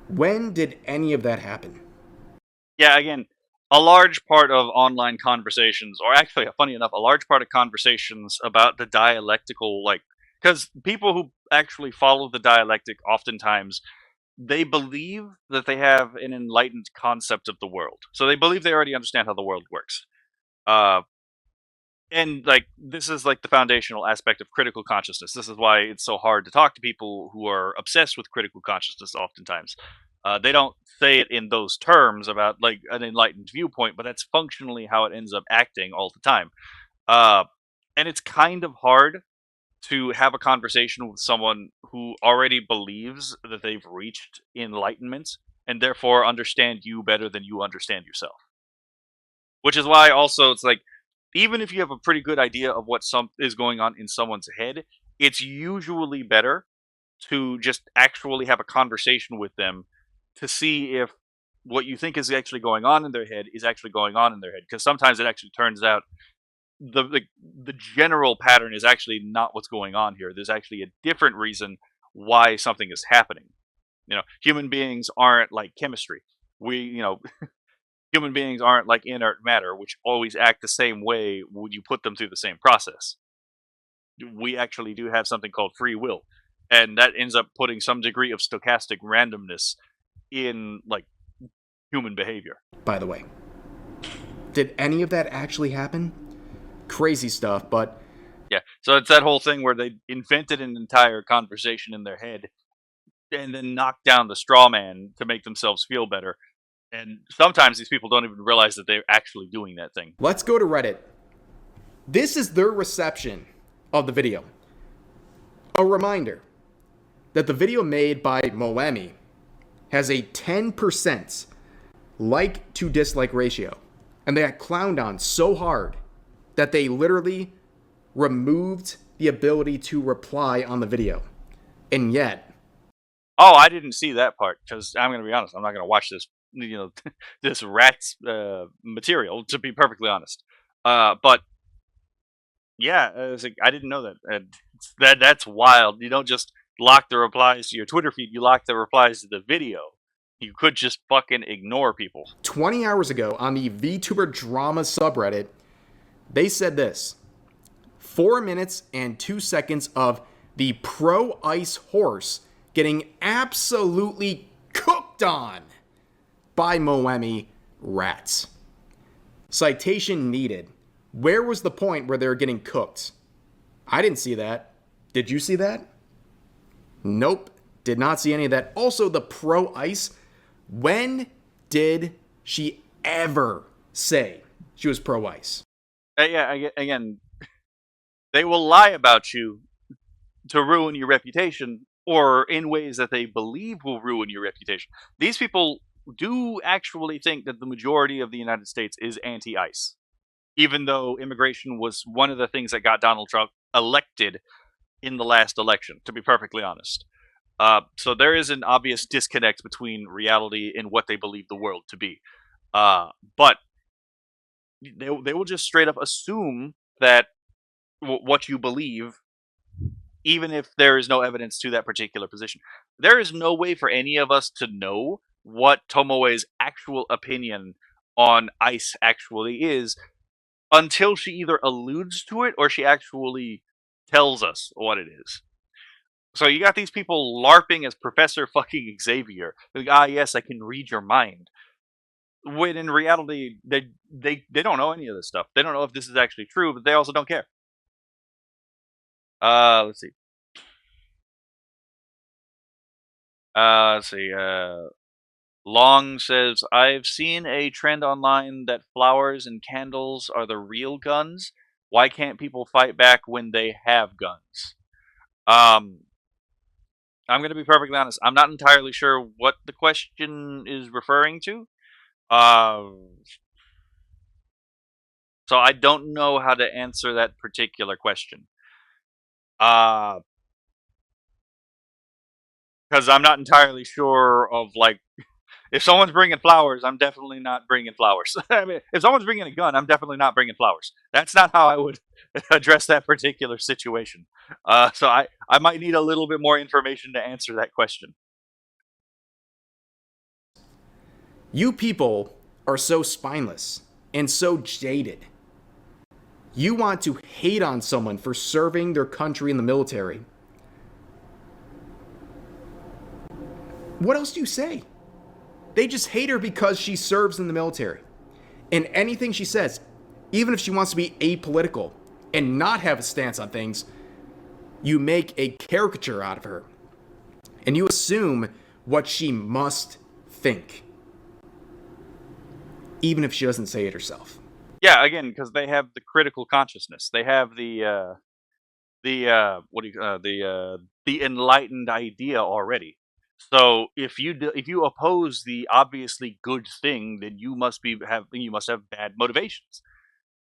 When did any of that happen? Yeah, again, a large part of online conversations, or actually, funny enough, a large part of conversations about the dialectical, like, because people who actually follow the dialectic oftentimes they believe that they have an enlightened concept of the world. So they believe they already understand how the world works. Uh, and like this is like the foundational aspect of critical consciousness. This is why it's so hard to talk to people who are obsessed with critical consciousness oftentimes. They don't say it in those terms about like an enlightened viewpoint, but that's functionally how it ends up acting all the time. Uh, and it's kind of hard to have a conversation with someone who already believes that they've reached enlightenment and therefore understand you better than you understand yourself. Which is why also it's like even if you have a pretty good idea of what some is going on in someone's head, it's usually better to just actually have a conversation with them to see if what you think is actually going on in their head is actually going on in their head, because sometimes it actually turns out the general pattern is actually not what's going on here. There's actually a different reason why something is happening. Human beings aren't like chemistry. Human beings aren't like inert matter, which always act the same way when you put them through the same process. We actually do have something called free will, and that ends up putting some degree of stochastic randomness in like human behavior. By the way, did any of that actually happen? Crazy stuff, but yeah. So it's that whole thing where they invented an entire conversation in their head and then knocked down the straw man to make themselves feel better. And sometimes these people don't even realize that they're actually doing that thing. Let's go to Reddit. This is their reception of the video. A reminder that the video made by Moemi has a 10% like to dislike ratio. And they got clowned on so hard that they literally removed the ability to reply on the video. And yet... Oh, I didn't see that part, because I'm going to be honest, I'm not going to watch this, this rat's material, to be perfectly honest. But, yeah, I didn't know that. That's wild. You don't just lock the replies to your Twitter feed, you lock the replies to the video. You could just fucking ignore people. 20 hours ago on the VTuber drama subreddit, they said this: 4 minutes and 2 seconds of the pro ice horse getting absolutely cooked on by Moemi rats. Citation needed. Where was the point where they were getting cooked? I didn't see that. Did you see that? Nope. Did not see any of that. Also, the pro ice. When did she ever say she was pro ice? Yeah, again, they will lie about you to ruin your reputation, or in ways that they believe will ruin your reputation. These people do actually think that the majority of the United States is anti-ICE, even though immigration was one of the things that got Donald Trump elected in the last election, to be perfectly honest. So there is an obvious disconnect between reality and what they believe the world to be. But they will just straight up assume that what you believe, even if there is no evidence to that particular position. There is no way for any of us to know what Tomoe's actual opinion on ICE actually is until she either alludes to it or she actually tells us what it is. So you got these people LARPing as Professor fucking Xavier. Like, yes, I can read your mind. When in reality, they don't know any of this stuff. They don't know if this is actually true, but they also don't care. Let's see. Long says, I've seen a trend online that flowers and candles are the real guns. Why can't people fight back when they have guns? I'm going to be perfectly honest. I'm not entirely sure what the question is referring to. Uh, so I don't know how to answer that particular question. Because I'm not entirely sure of like if someone's bringing flowers, I'm definitely not bringing flowers. I mean, if someone's bringing a gun, I'm definitely not bringing flowers. That's not how I would address that particular situation. So I might need a little bit more information to answer that question. You people are so spineless and so jaded. You want to hate on someone for serving their country in the military. What else do you say? They just hate her because she serves in the military. And anything she says, even if she wants to be apolitical and not have a stance on things, you make a caricature out of her. And you assume what she must think, even if she doesn't say it herself. Yeah, again, because they have the critical consciousness. They have the the enlightened idea already. So if you oppose the obviously good thing, then you must have bad motivations.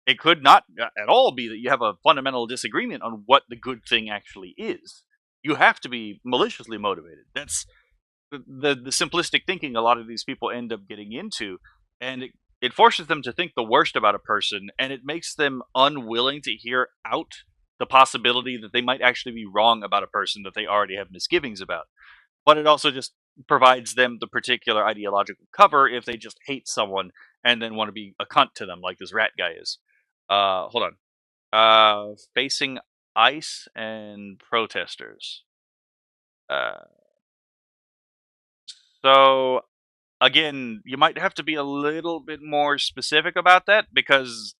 It could not at all be that you have a fundamental disagreement on what the good thing actually is. You have to be maliciously motivated. That's the simplistic thinking a lot of these people end up getting into, and it forces them to think the worst about a person, and it makes them unwilling to hear out the possibility that they might actually be wrong about a person that they already have misgivings about. But it also just provides them the particular ideological cover if they just hate someone and then want to be a cunt to them, like this rat guy is. Hold on. Facing ICE and protesters. Uh, so again, you might have to be a little bit more specific about that because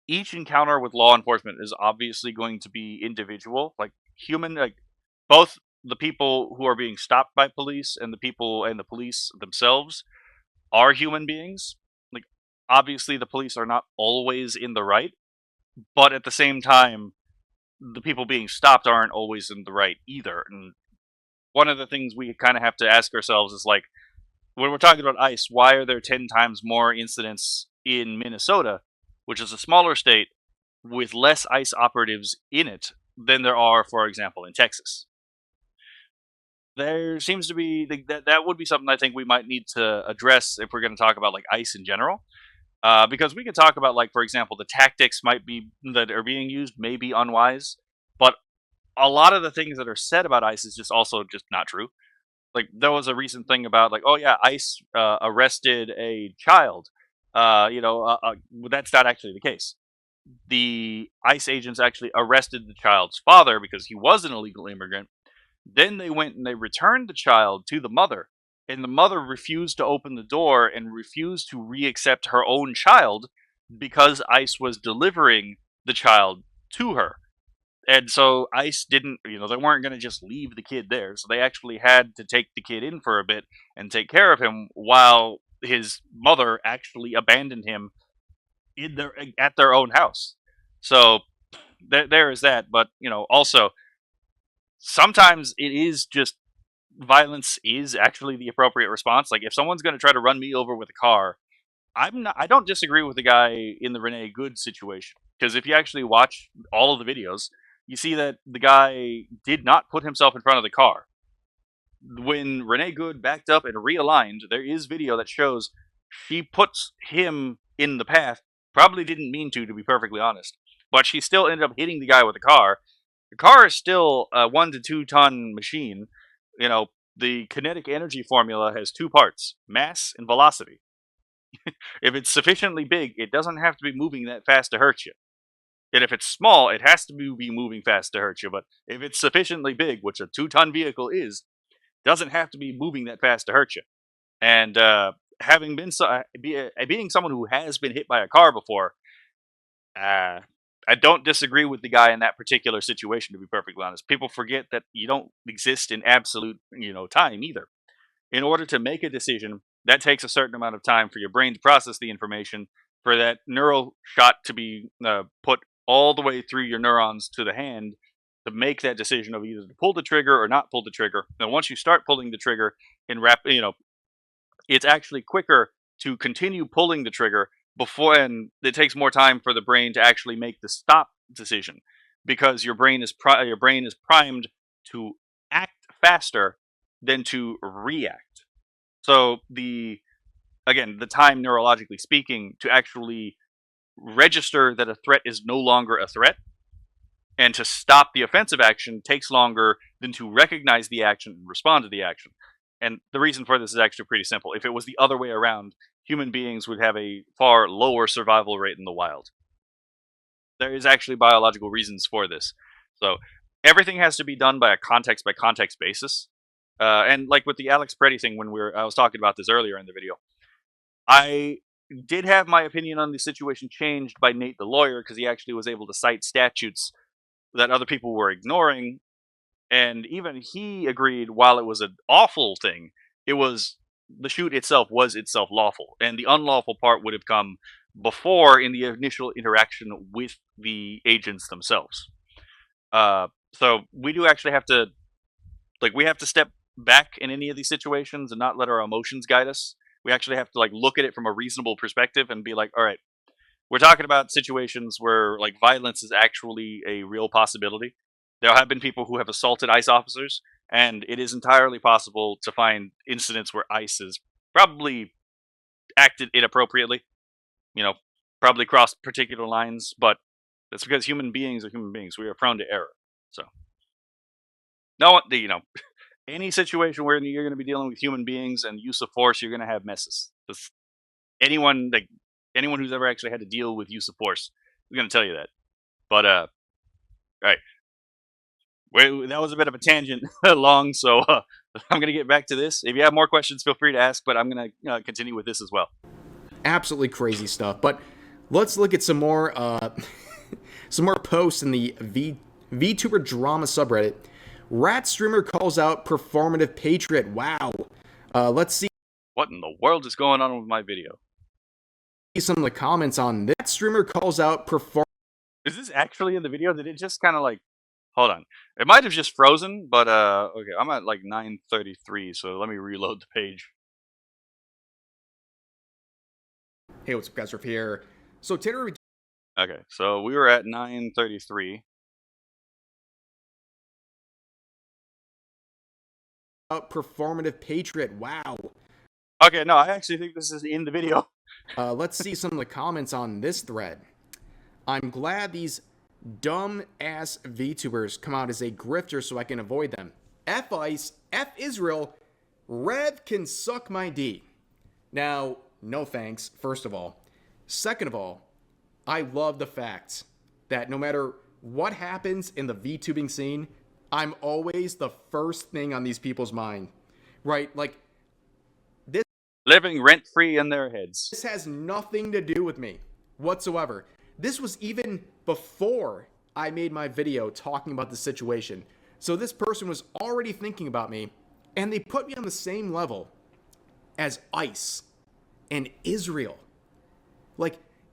each encounter with law enforcement is obviously going to be individual, like human, like both the people who are being stopped by police and the people and the police themselves are human beings. Like obviously the police are not always in the right, but at the same time the people being stopped aren't always in the right either. And one of the things we kind of have to ask ourselves is like, when we're talking about ICE, why are there 10 times more incidents in Minnesota, which is a smaller state, with less ICE operatives in it than there are, for example, in Texas? There seems to be that would be something I think we might need to address if we're going to talk about like ICE in general. Because we can talk about like, for example, the tactics might be that are being used may be unwise, but a lot of the things that are said about ICE is just also just not true. Like there was a recent thing about like, oh yeah, ICE arrested a child. That's not actually the case. The ICE agents actually arrested the child's father because he was an illegal immigrant. Then they went and they returned the child to the mother, and the mother refused to open the door and refused to reaccept her own child because ICE was delivering the child to her. And so ICE didn't, they weren't going to just leave the kid there. So they actually had to take the kid in for a bit and take care of him while his mother actually abandoned him at their own house. So there is that. But, also sometimes it is just violence is actually the appropriate response. Like if someone's going to try to run me over with a car, I don't disagree with the guy in the Renee Good situation, because if you actually watch all of the videos, you see that the guy did not put himself in front of the car. When Renee Good backed up and realigned, there is video that shows she puts him in the path. Probably didn't mean to be perfectly honest, but she still ended up hitting the guy with the car. The car is still a 1 to 2 ton machine. The kinetic energy formula has two parts: mass and velocity. If it's sufficiently big, it doesn't have to be moving that fast to hurt you. And if it's small, it has to be moving fast to hurt you. But if it's sufficiently big, which a 2-ton vehicle is, doesn't have to be moving that fast to hurt you. And having been being someone who has been hit by a car before, I don't disagree with the guy in that particular situation. To be perfectly honest, people forget that you don't exist in absolute time either. In order to make a decision, that takes a certain amount of time for your brain to process the information, for that neural shot to be put all the way through your neurons to the hand, to make that decision of either to pull the trigger or not pull the trigger. And once you start pulling the trigger in it's actually quicker to continue pulling the trigger before, and it takes more time for the brain to actually make the stop decision, because your brain is primed to act faster than to react. So the time, neurologically speaking, to actually register that a threat is no longer a threat and to stop the offensive action takes longer than to recognize the action and respond to the action. And the reason for this is actually pretty simple. If it was the other way around, human beings would have a far lower survival rate in the wild. There is actually biological reasons for this. So everything has to be done by context basis. And like with the Alex Preddy thing, I was talking about this earlier in the video, I did have my opinion on the situation changed by Nate the lawyer, because he actually was able to cite statutes that other people were ignoring, and even he agreed, while it was an awful thing, the shoot itself was itself lawful, and the unlawful part would have come before, in the initial interaction with the agents themselves. So we do actually have to, we have to step back in any of these situations and not let our emotions guide us. We actually have to look at it from a reasonable perspective and be like, all right, we're talking about situations where violence is actually a real possibility. There have been people who have assaulted ICE officers, and it is entirely possible to find incidents where ICE has probably acted inappropriately, probably crossed particular lines, but that's because human beings are human beings. We are prone to error. So, any situation where you're going to be dealing with human beings and use of force, you're going to have messes. Anyone who's ever actually had to deal with use of force is going to tell you that. But all right, that was a bit of a tangent long, so I'm going to get back to this. If you have more questions, feel free to ask, but I'm going to continue with this as well. Absolutely crazy stuff. But let's look at some more posts in the VTuber drama subreddit. Rat streamer calls out performative patriot. Wow. Let's see what in the world is going on with my video. Some of the comments on that. Streamer calls out Is this actually in the video? Did it just kind of hold on? It might have just frozen, but okay, I'm at 9:33, so let me reload the page. Hey, what's up, guys? We're here. So Tanner. Okay, so we were at 9:33. Performative patriot. Wow. Okay, no, I actually think this is in the video. Let's see some of the comments on this thread. I'm glad these dumb ass VTubers come out as a grifter so I can avoid them. F ICE, F Israel, Rev can suck my D. Now, no thanks, first of all. Second of all, I love the fact that no matter what happens in the VTubing scene, I'm always the first thing on these people's mind, right? This living rent-free in their heads. This has nothing to do with me whatsoever. This was even before I made my video talking about the situation. So this person was already thinking about me, and they put me on the same level as ICE and Israel.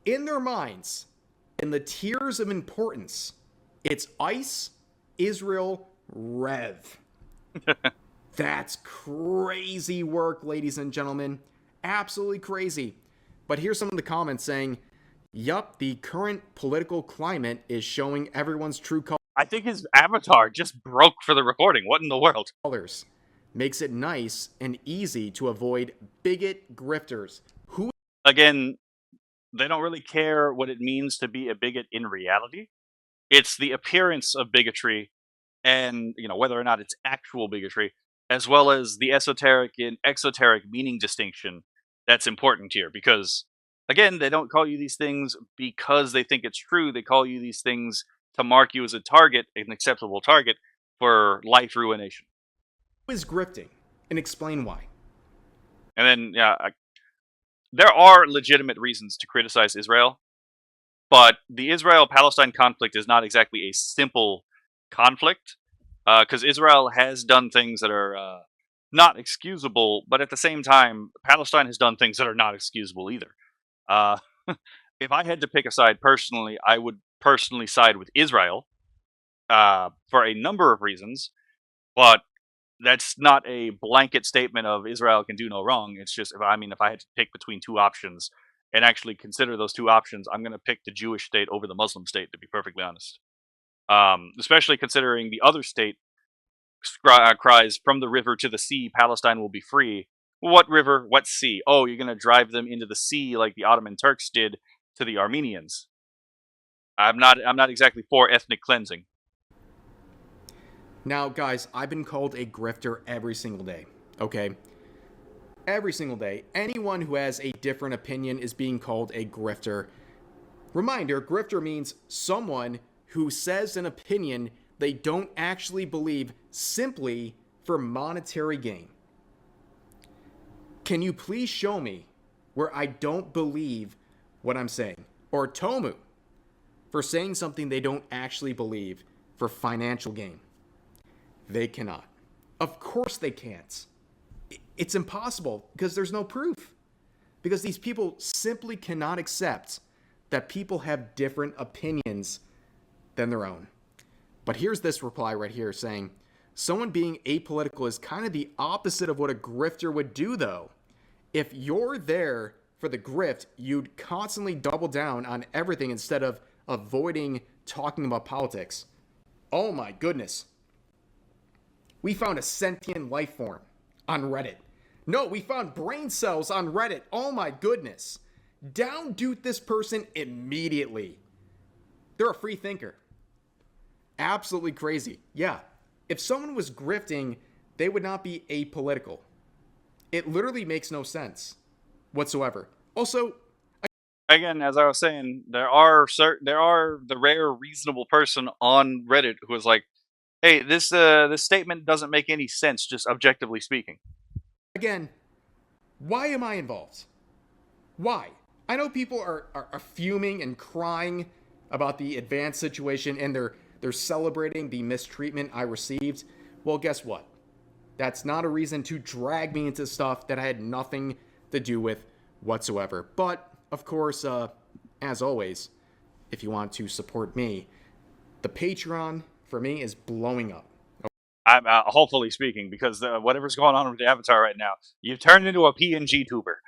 In their minds, in the tiers of importance, it's ICE, Israel, Rev. That's crazy work, ladies and gentlemen. Absolutely crazy. But here's some of the comments saying, yup, the current political climate is showing everyone's true colors. I think his avatar just broke for the recording. What in the world? Makes it nice and easy to avoid bigot grifters. Again, they don't really care what it means to be a bigot in reality. It's the appearance of bigotry, and whether or not it's actual bigotry, as well as the esoteric and exoteric meaning distinction that's important here. Because again, they don't call you these things because they think it's true. They call you these things to mark you as a target, an acceptable target for life ruination. Who is grifting, and explain why. And then, there are legitimate reasons to criticize Israel, but the Israel-Palestine conflict is not exactly a simple conflict, because Israel has done things that are not excusable, but at the same time, Palestine has done things that are not excusable either. If I had to pick a side personally, I would personally side with Israel, for a number of reasons, but that's not a blanket statement of Israel can do no wrong. It's just, if I had to pick between two options and actually consider those two options, I'm going to pick the Jewish state over the Muslim state, to be perfectly honest. Especially considering the other state cries, from the river to the sea, Palestine will be free. What river? What sea? Oh, you're going to drive them into the sea like the Ottoman Turks did to the Armenians. I'm not exactly for ethnic cleansing. Now, guys, I've been called a grifter every single day, okay? Every single day. Anyone who has a different opinion is being called a grifter. Reminder, grifter means someone who says an opinion they don't actually believe simply for monetary gain. Can you please show me where I don't believe what I'm saying? Or Tomoe for saying something they don't actually believe for financial gain. They cannot. Of course they can't. It's impossible because there's no proof. Because these people simply cannot accept that people have different opinions than their own. But here's this reply right here saying, someone being apolitical is kind of the opposite of what a grifter would do, though. If you're there for the grift, you'd constantly double down on everything instead of avoiding talking about politics. Oh my goodness. We found a sentient life form on Reddit. No, we found brain cells on Reddit. Oh my goodness. Down dude this person immediately. They're a free thinker. Absolutely crazy. Yeah. If someone was grifting, they would not be apolitical. It literally makes no sense whatsoever. Also, Again, as I was saying, there are the rare reasonable person on Reddit who is like, hey, this statement doesn't make any sense, just objectively speaking. again, why am I involved? Why? I know people are fuming and crying about the advanced situation and they're celebrating the mistreatment I received. Well, guess what? That's not a reason to drag me into stuff that I had nothing to do with whatsoever. But, of course, as always, if you want to support me, the Patreon for me is blowing up. I'm hopefully speaking, because whatever's going on with the avatar right now, you've turned into a PNG tuber.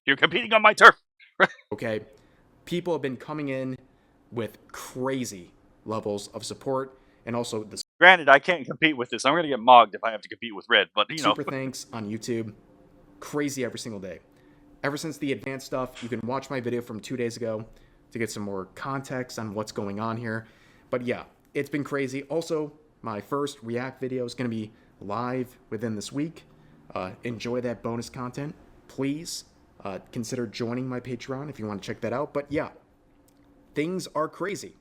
You're competing on my turf. Okay? People have been coming in with crazy levels of support and also the Granted, I can't compete with this. I'm going to get mogged if I have to compete with Red, but super thanks on YouTube. Crazy every single day. Ever since the advanced stuff, you can watch my video from 2 days ago to get some more context on what's going on here. But yeah, it's been crazy. Also, my first React video is going to be live within this week. Enjoy that bonus content. Please consider joining my Patreon if you want to check that out. But yeah, things are crazy.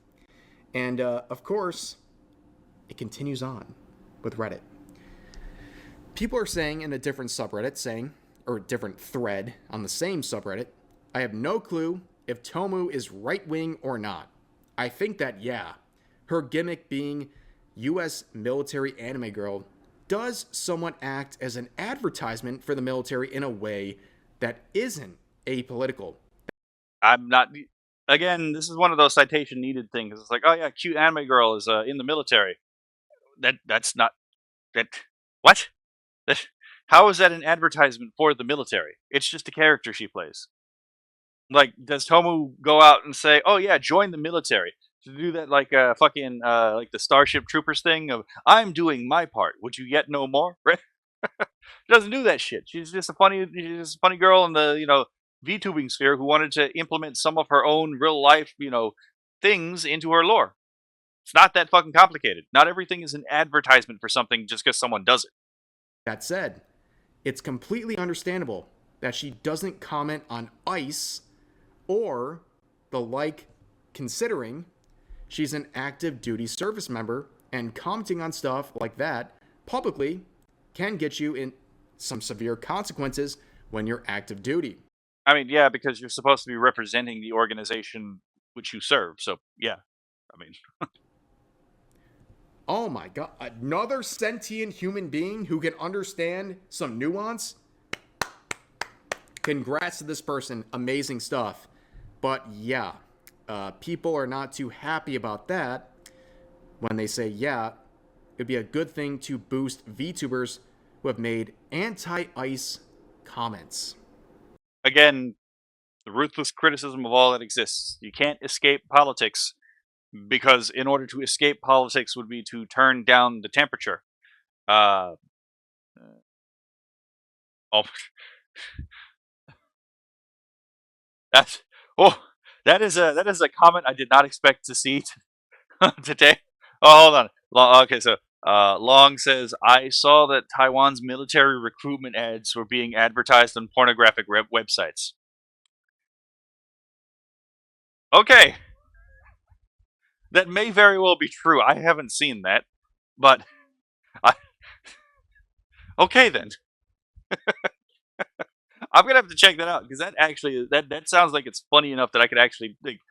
And of course, it continues on with Reddit. People are saying in a different subreddit, or a different thread on the same subreddit, I have no clue if Tomoe is right-wing or not. I think that, yeah, her gimmick being US military anime girl does somewhat act as an advertisement for the military in a way that isn't apolitical. I'm not. Again, this is one of those citation needed things. It's like, oh yeah, cute anime girl is in the military. That's not that. What? How is that an advertisement for the military? It's just a character she plays. Like, does Tomoe go out and say, "Oh yeah, join the military"? To do that like a fucking like the Starship Troopers thing of "I'm doing my part. Would you yet know more?" Right? She doesn't do that shit. She's just a funny girl in the VTubing sphere who wanted to implement some of her own real life things into her lore. It's not that fucking complicated. Not everything is an advertisement for something just because someone does it. That said, it's completely understandable that she doesn't comment on ICE or the like, considering she's an active duty service member, and commenting on stuff like that publicly can get you in some severe consequences when you're active duty. I mean, yeah, because you're supposed to be representing the organization which you serve. So, yeah. I mean, Oh my god, another sentient human being who can understand some nuance? Congrats to this person, amazing stuff. But yeah, people are not too happy about that. when they say, yeah, it'd be a good thing to boost VTubers who have made anti-ICE comments. Again, the ruthless criticism of all that exists. You can't escape politics, because in order to escape politics would be to turn down the temperature. Oh, that's oh, that is a comment I did not expect to see today. Oh, hold on. Okay, so Long says, I saw that Taiwan's military recruitment ads were being advertised on pornographic websites. Okay, that may very well be true. I haven't seen that, but I, okay then. I'm gonna have to check that out, because that actually that sounds like it's funny enough that I could actually think,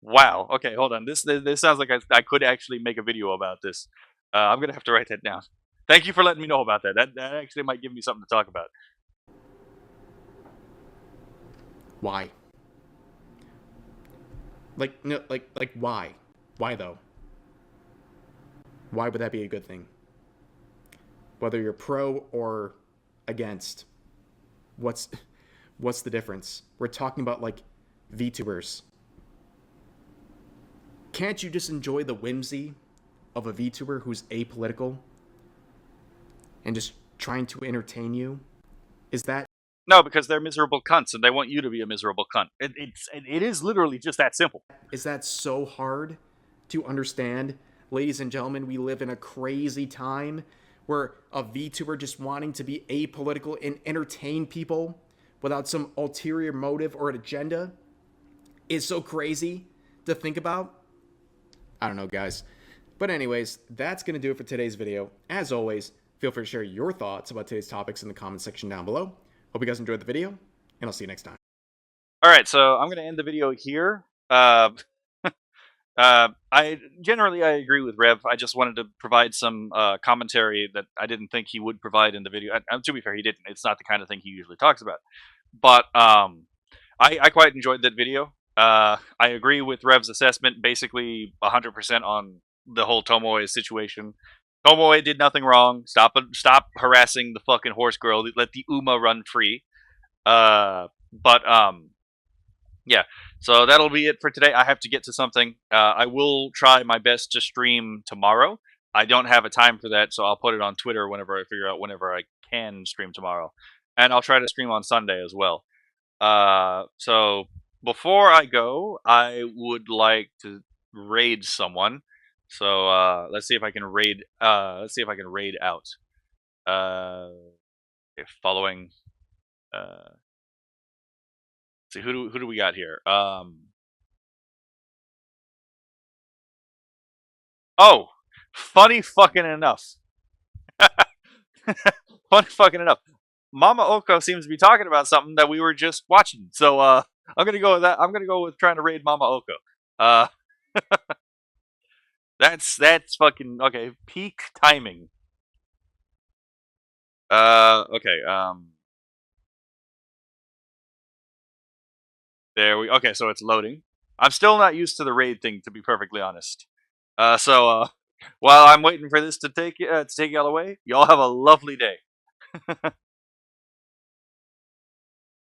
wow. Okay, hold on. This sounds like I could actually make a video about this. I'm gonna have to write that down. Thank you for letting me know about that. That actually might give me something to talk about. Why? Like, no, like why? Why though? Why would that be a good thing? Whether you're pro or against, what's the difference? We're talking about like VTubers. Can't you just enjoy the whimsy of a VTuber who's apolitical and just trying to entertain you? Is that No, because they're miserable cunts, and they want you to be a miserable cunt. It is literally just that simple. so hard to understand? Ladies and gentlemen, we live in a crazy time where a VTuber just wanting to be apolitical and entertain people without some ulterior motive or an agenda is so crazy to think about. I don't know, guys. But anyways, that's going to do it for today's video. As always, feel free to share your thoughts about today's topics in the comment section down below. Hope you guys enjoyed the video, and I'll see you next time. All right, so I'm gonna end the video here. I generally agree with Rev. I just wanted to provide some commentary that I didn't think he would provide in the video. To be fair, he didn't. It's not the kind of thing he usually talks about. But I quite enjoyed that video. I agree with Rev's assessment, basically 100% on the whole Tomoe situation. Tomoe did nothing wrong. Stop harassing the fucking horse girl. Let the Uma run free. Yeah, so that'll be it for today. I have to get to something. I will try my best to stream tomorrow. I don't have a time for that, so I'll put it on Twitter whenever I figure out whenever I can stream tomorrow. And I'll try to stream on Sunday as well. So before I go, I would like to raid someone. So let's see if I can raid. Let's see if I can raid out. Okay, following. See, who do we got here? Oh, funny fucking enough. Funny fucking enough. Mama Oko seems to be talking about something that we were just watching. So I'm gonna go with that. I'm gonna go with trying to raid Mama Oko. That's fucking okay. Peak timing. Okay. There we. Okay, so it's loading. I'm still not used to the raid thing, to be perfectly honest. So while I'm waiting for this to take y'all away, y'all have a lovely day.